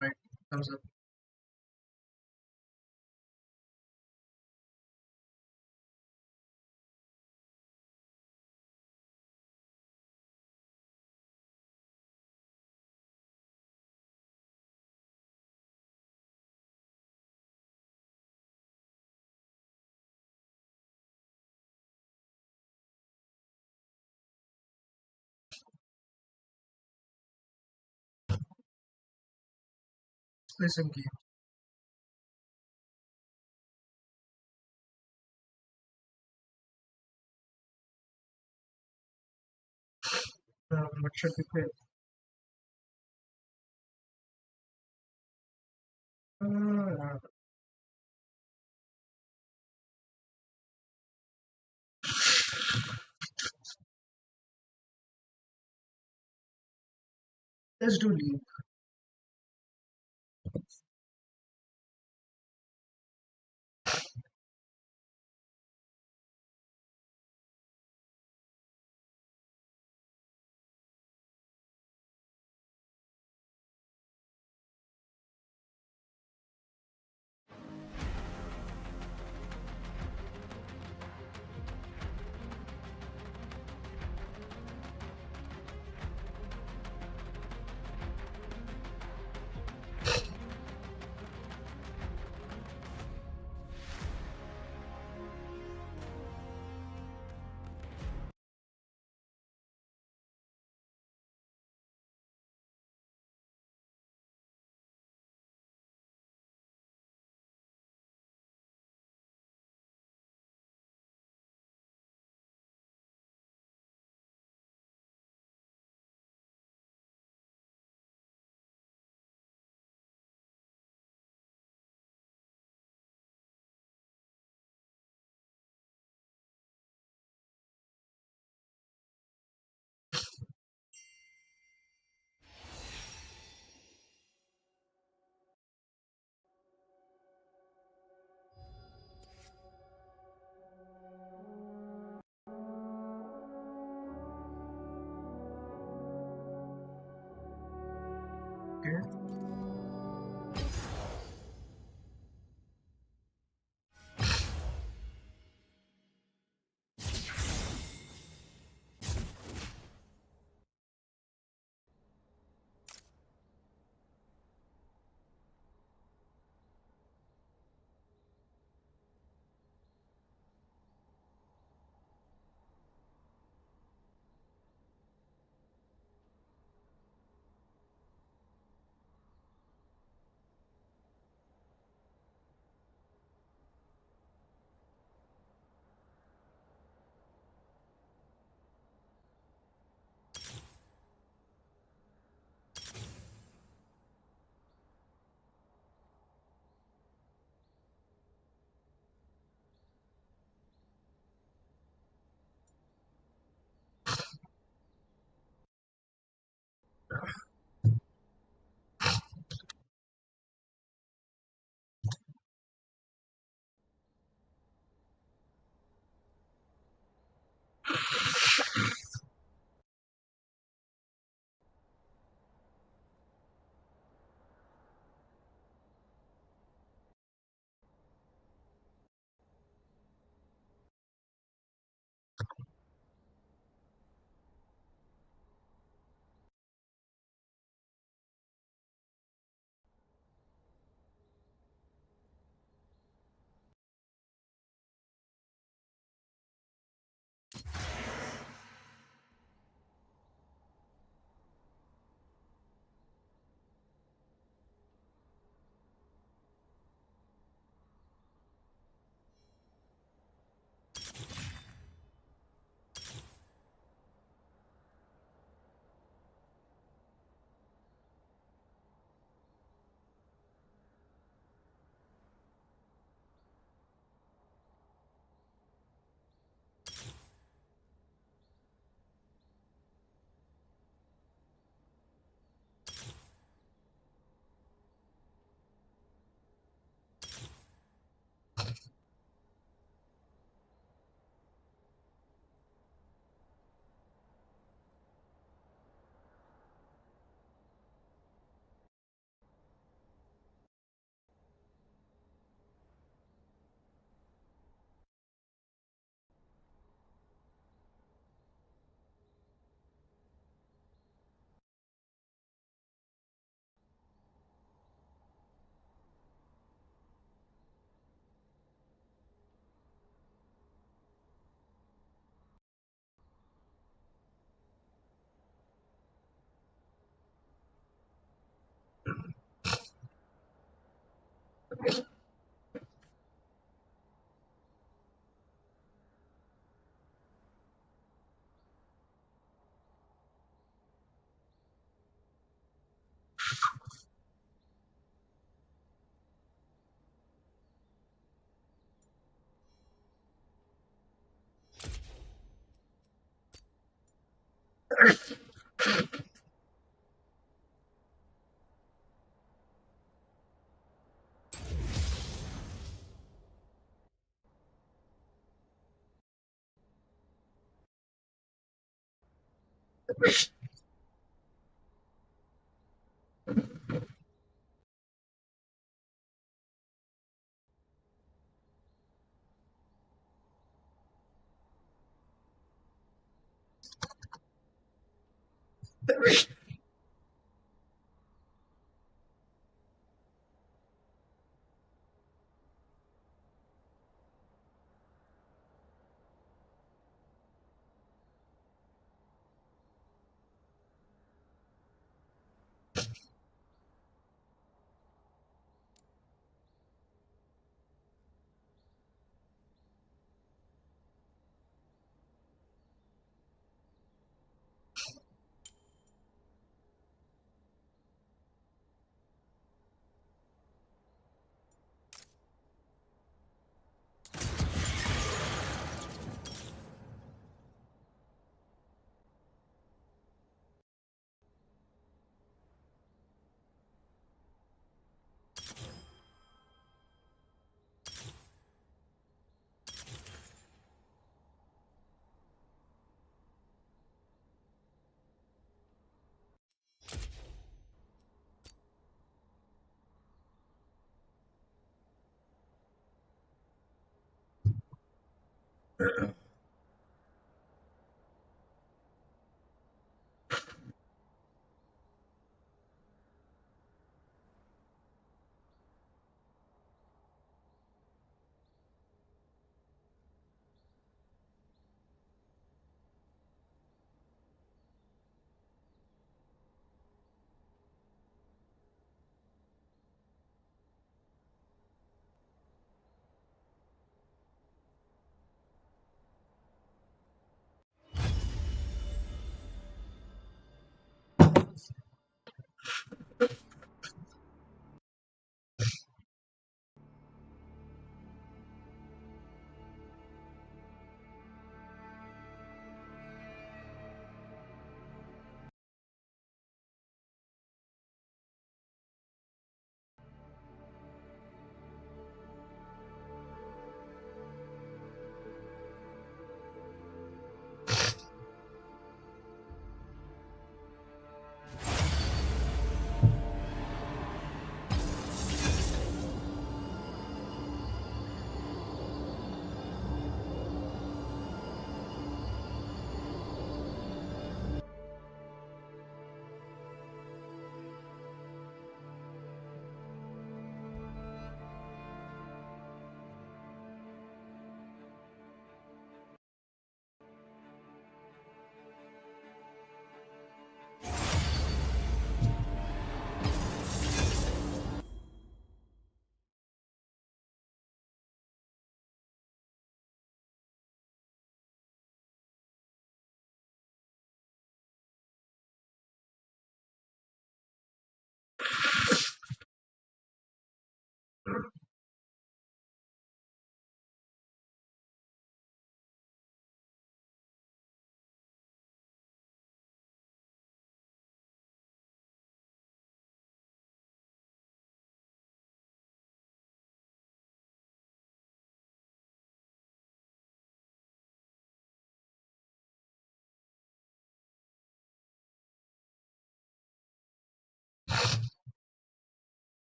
Right. Thumbs up. Play some game. What should we play? Uh, let's do League. Okay.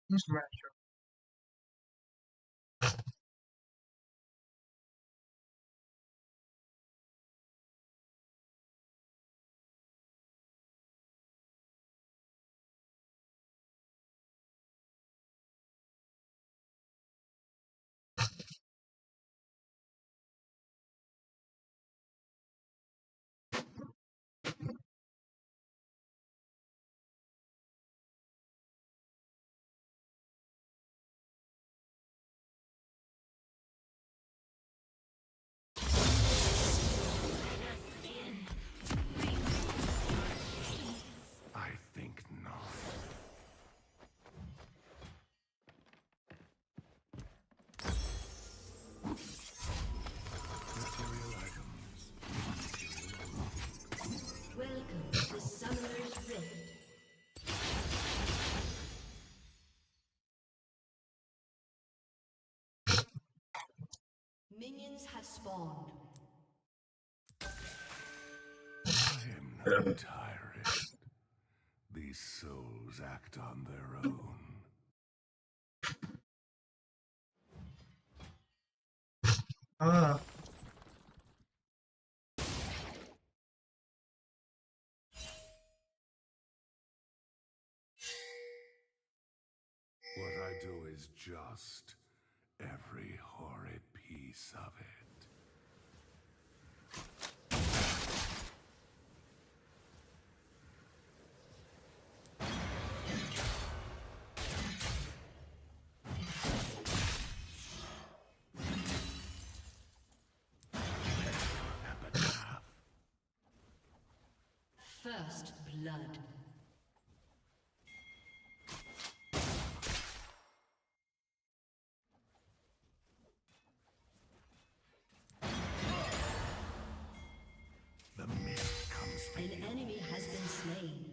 Who's manager? Minions have spawned. I am not tired. These souls act on their own. Ah. What I do is just every horrid piece of it. First blood. The mist comes for An you. enemy has been slain.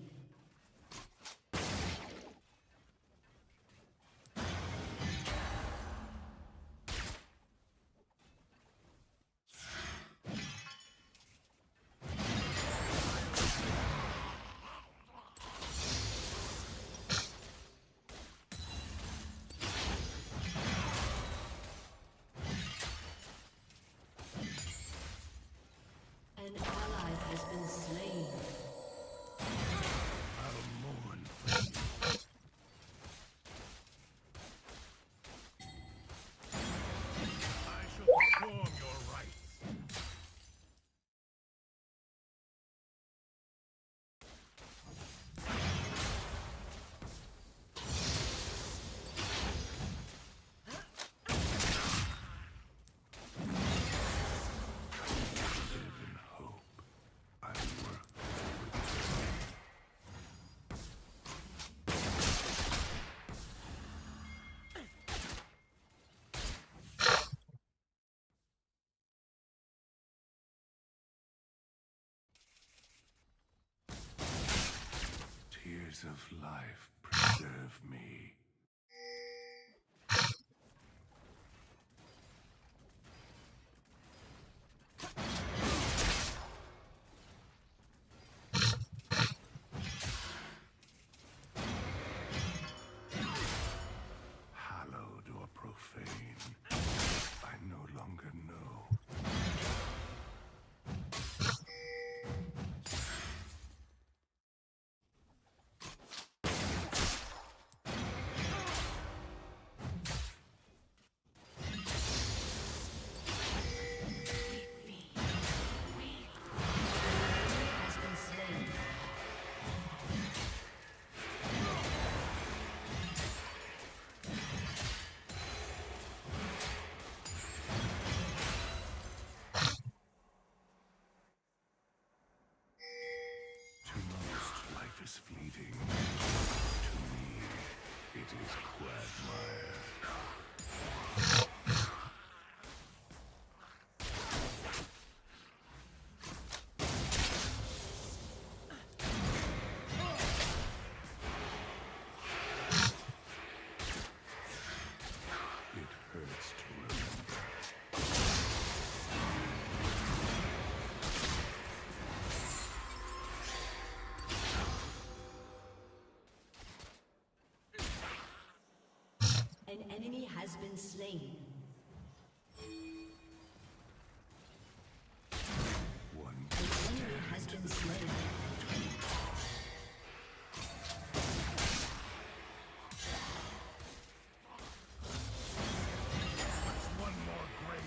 An ally has been slain. I'll mourn for you. I shall perform your rites. Live in hope. I work to return. Tears of life preserve me. Hallowed or profane, I no longer know. Has been slain. To most, life is fleeting. To me, it is quagmire. It hurts to remember. An enemy has been slain. One An enemy has been slain. What's one more grave?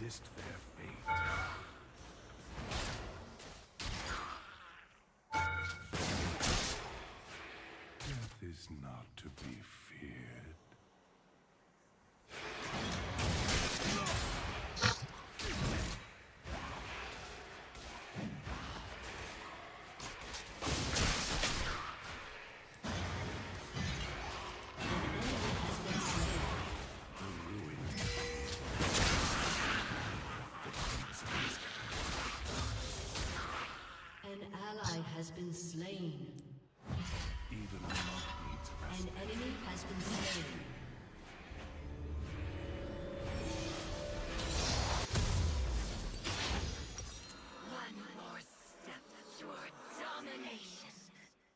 resist their fate. Death is not to be feared. An ally has been slain. Even a monk needs rest. An enemy has been slain. One more step toward domination.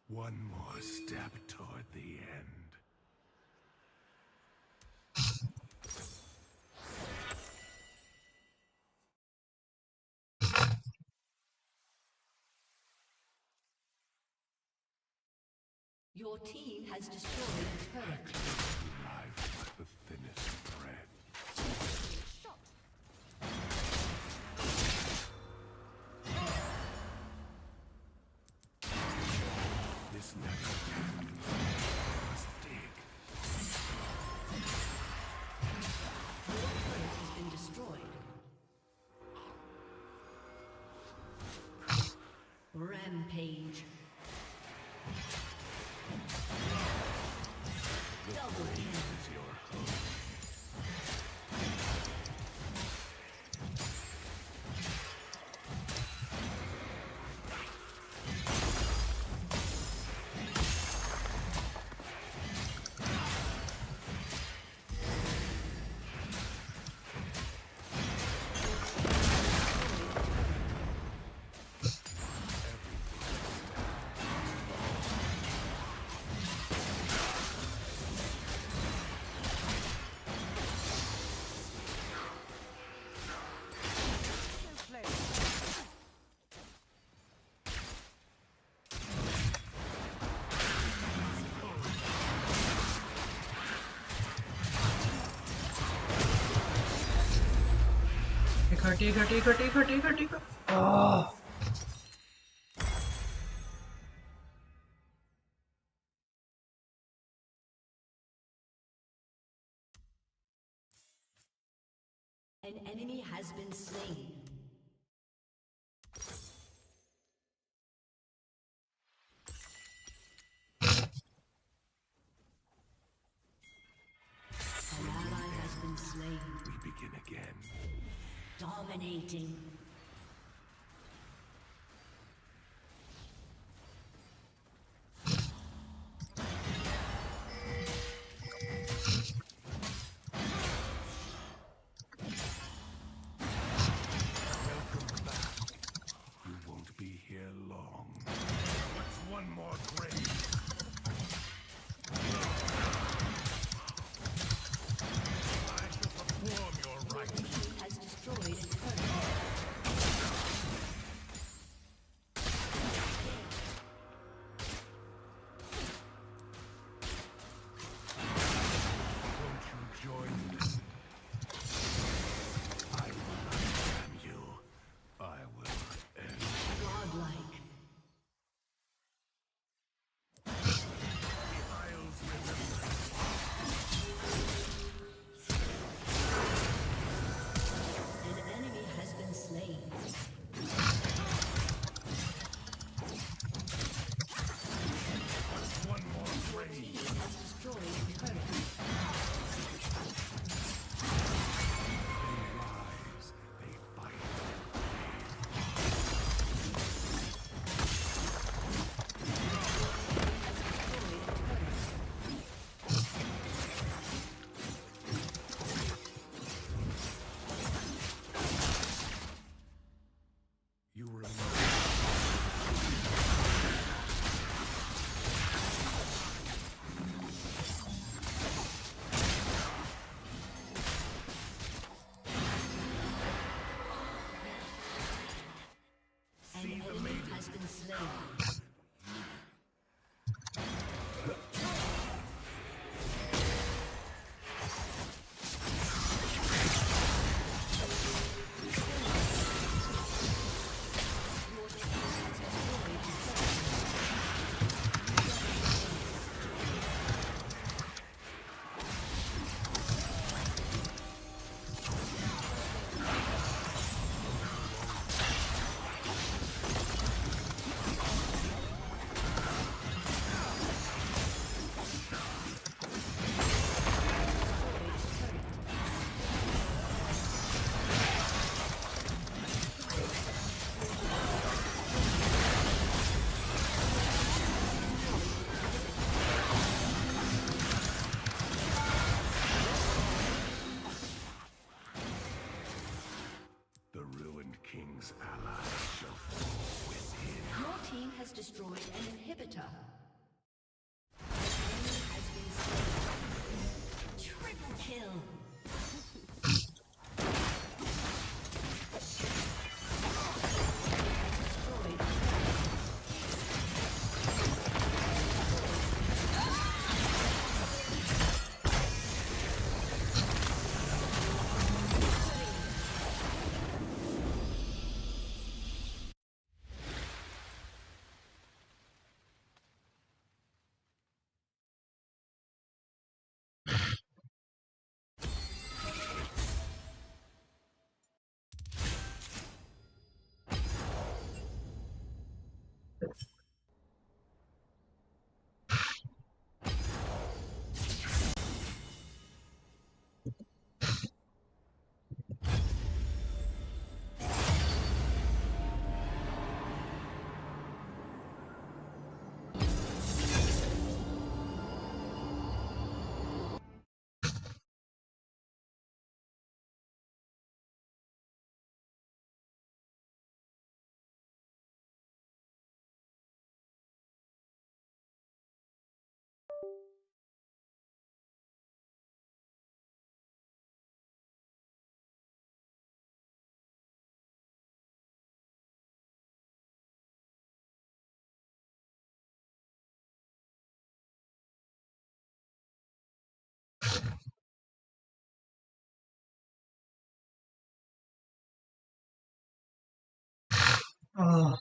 One more step toward the end. Your team has destroyed a turret. Life like the thinnest thread. This next hand must dig. Your turret has been destroyed. Rampage. Double kill. Is your hope. Take her. Oh. An enemy has been slain. An ally has been slain. We begin again. Dominating. Welcome back. You won't be here long. What's one more grave? I shall perform your rites. Your team has destroyed a turret. Uh,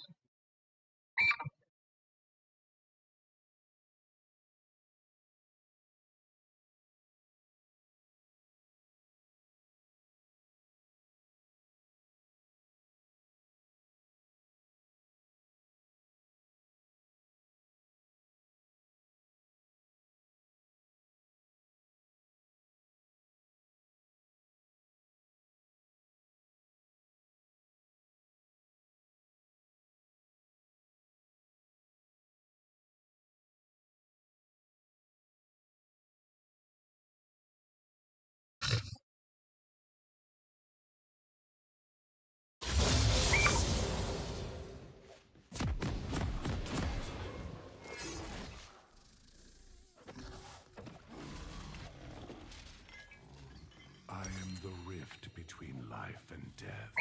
I am the rift between life and death,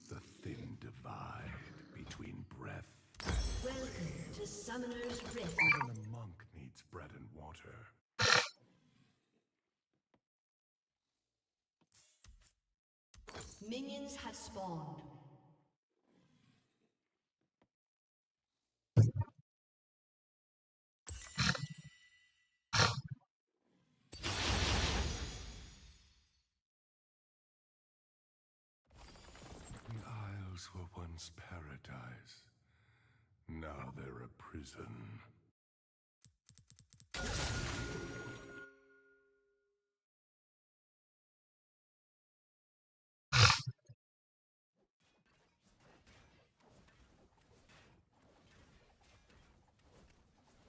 the thin divide between breath. Welcome to Summoner's Rift. Even a monk needs bread and water. Minions have spawned. The Isles were once paradise. Now they're a prison.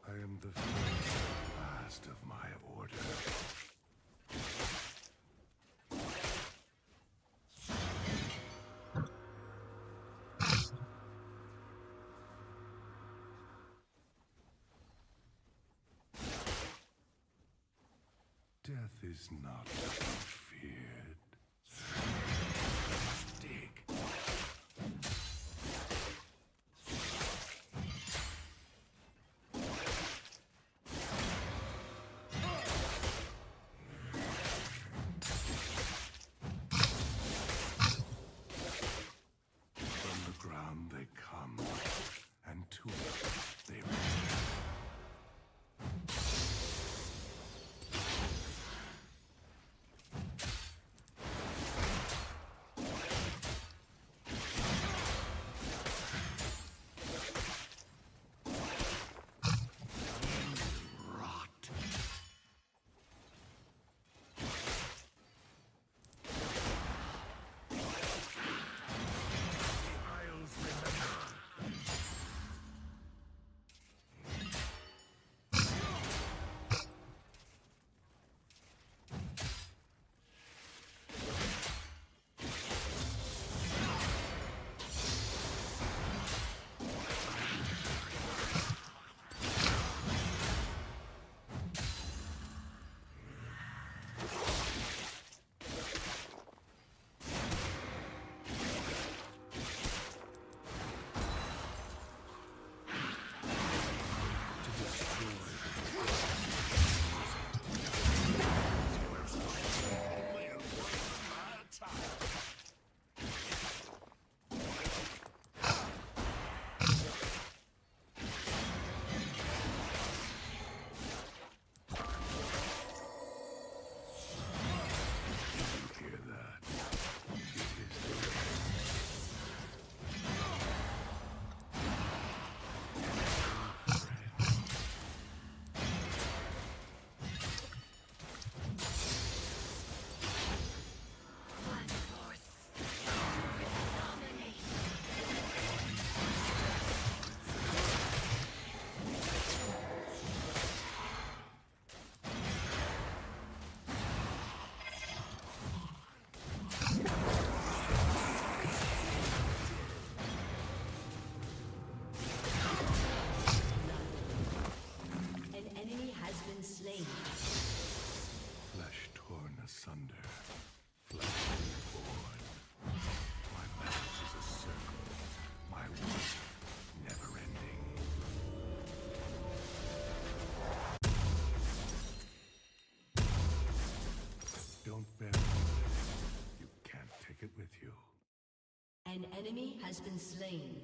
I am the first and last of my order. Death is not to be feared. Dig. From the ground they come, and to it they return. Rot. The Isles remember. Hear that? It is the One more step toward domination. An enemy has been slain. flesh torn asunder, flesh reborn. My path is a circle, my work never ending. Don't bury it. You can't take it with you. An enemy has been slain.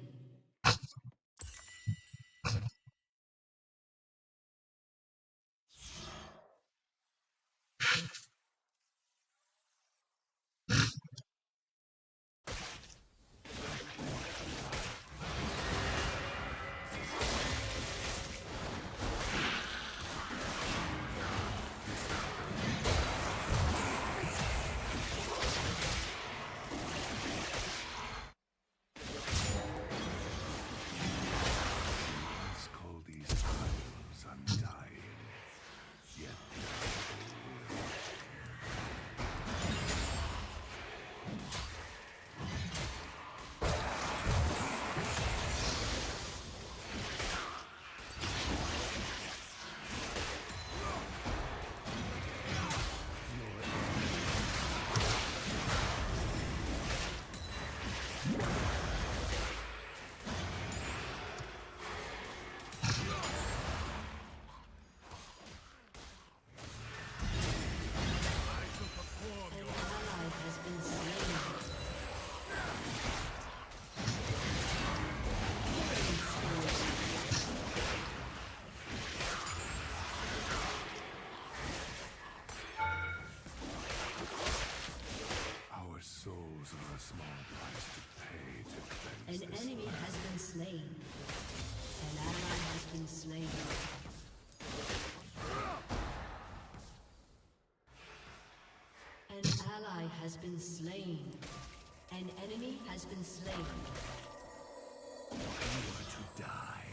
has been slain. An enemy has been slain. You are to die.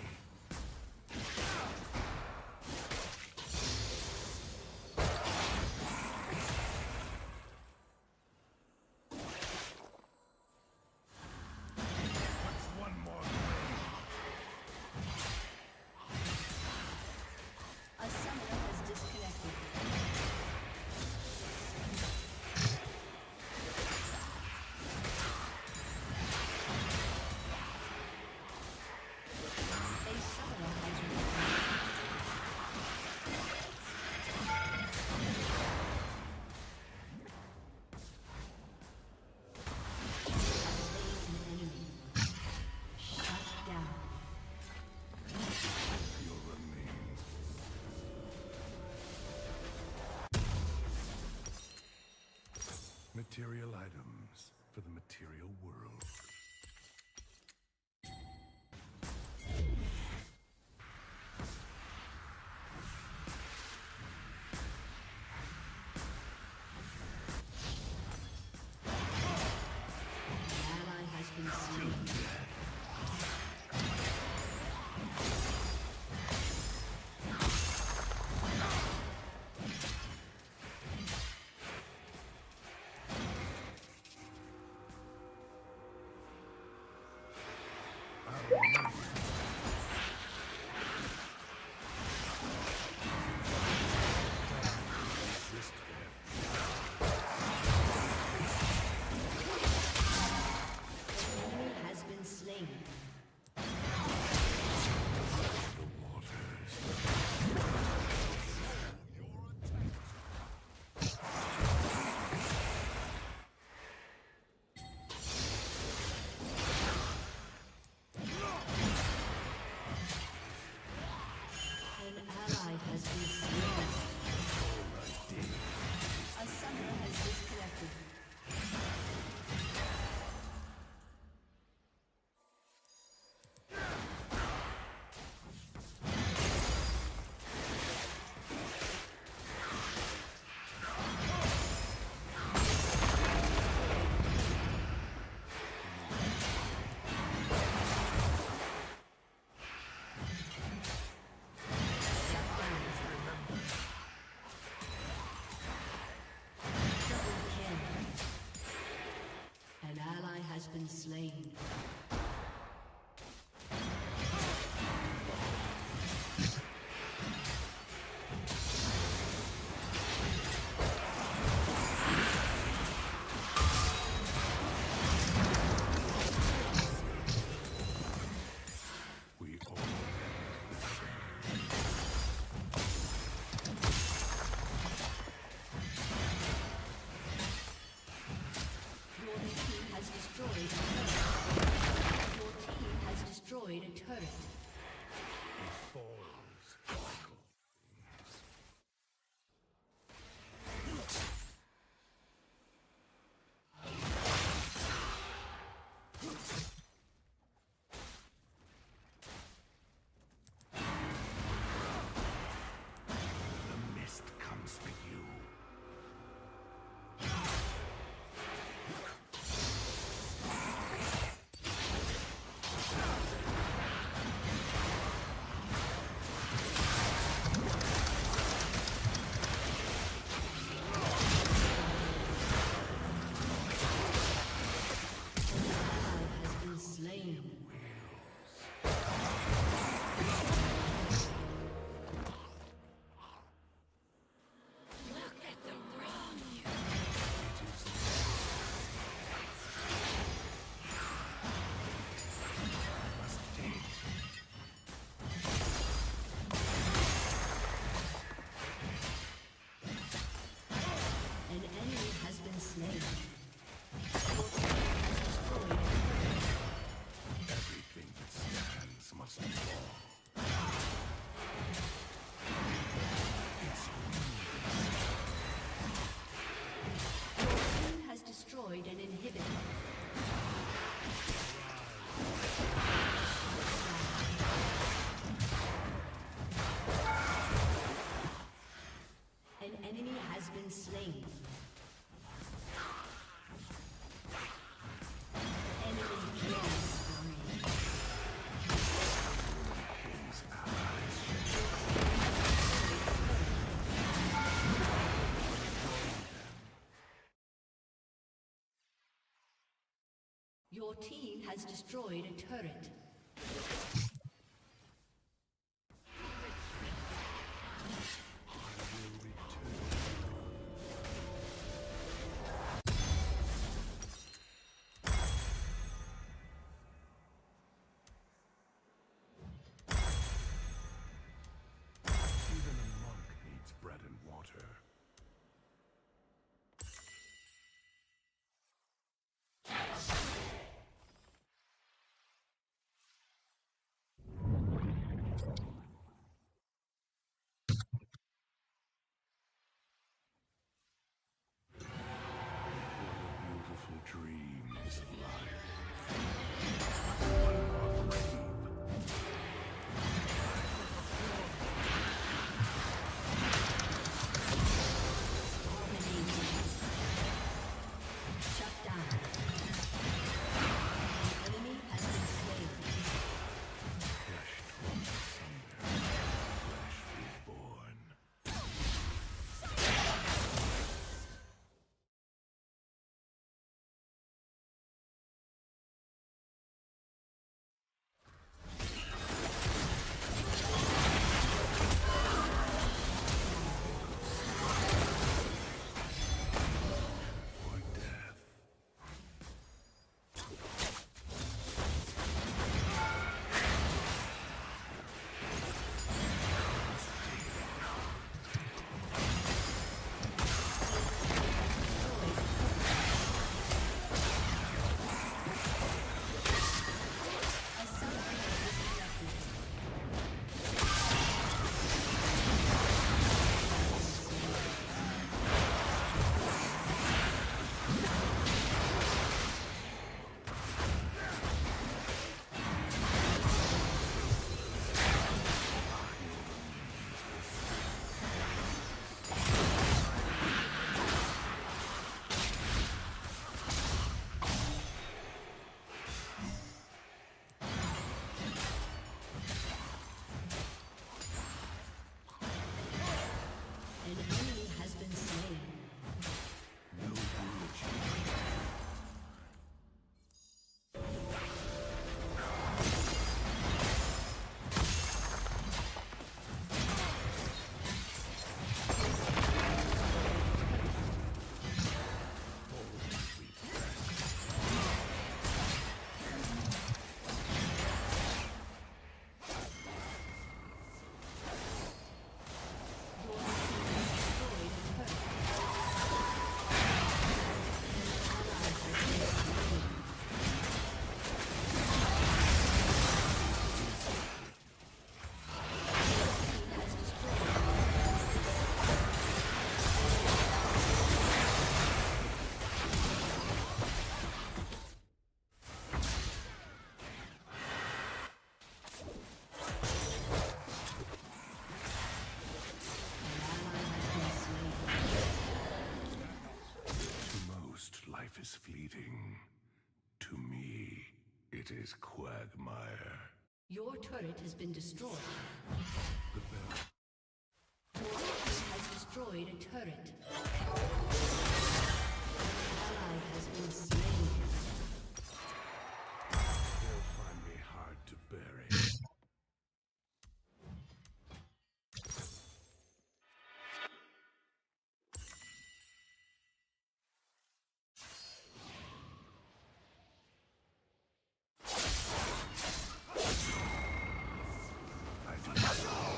What's one more A summoner has disconnected. A summoner has slain an enemy. Shut down. your remains? Material items for the material world. An ally has been slain. Resist them. Enemy has been slain. The waters. An ally has been slain. A summoner has disconnected. Double kill. An ally has been slain. We all Your team has destroyed a turret. Your team has destroyed a turret. falls cycle. The mist comes for you. Ally has been slain. Look at the wrong you. An enemy has been slain. Your team has destroyed a turret. Everything that stands must fall. Your team has destroyed an inhibitor. An enemy has been slain. Your team has destroyed a turret. Even a monk needs bread and water. Beautiful dream is life. One more grave. Shut down. The enemy has been slain. Flesh torn asunder, flesh reborn. For death. An enemy has been slain. No bridge. To most, life is fleeting. To me, it is quagmire. Your turret has been destroyed. The bell. Your team has destroyed a turret. Ally has been slain. They'll find me hard to bury. I do not know.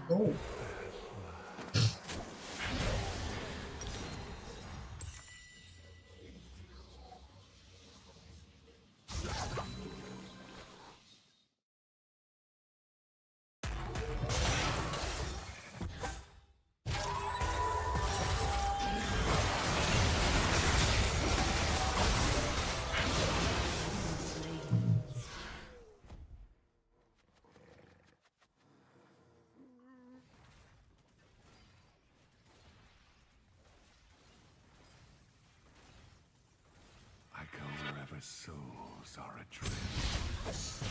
Oh. I go wherever souls are adrift.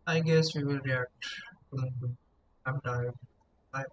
I guess we will react to Mukul. I'm tired. Bye.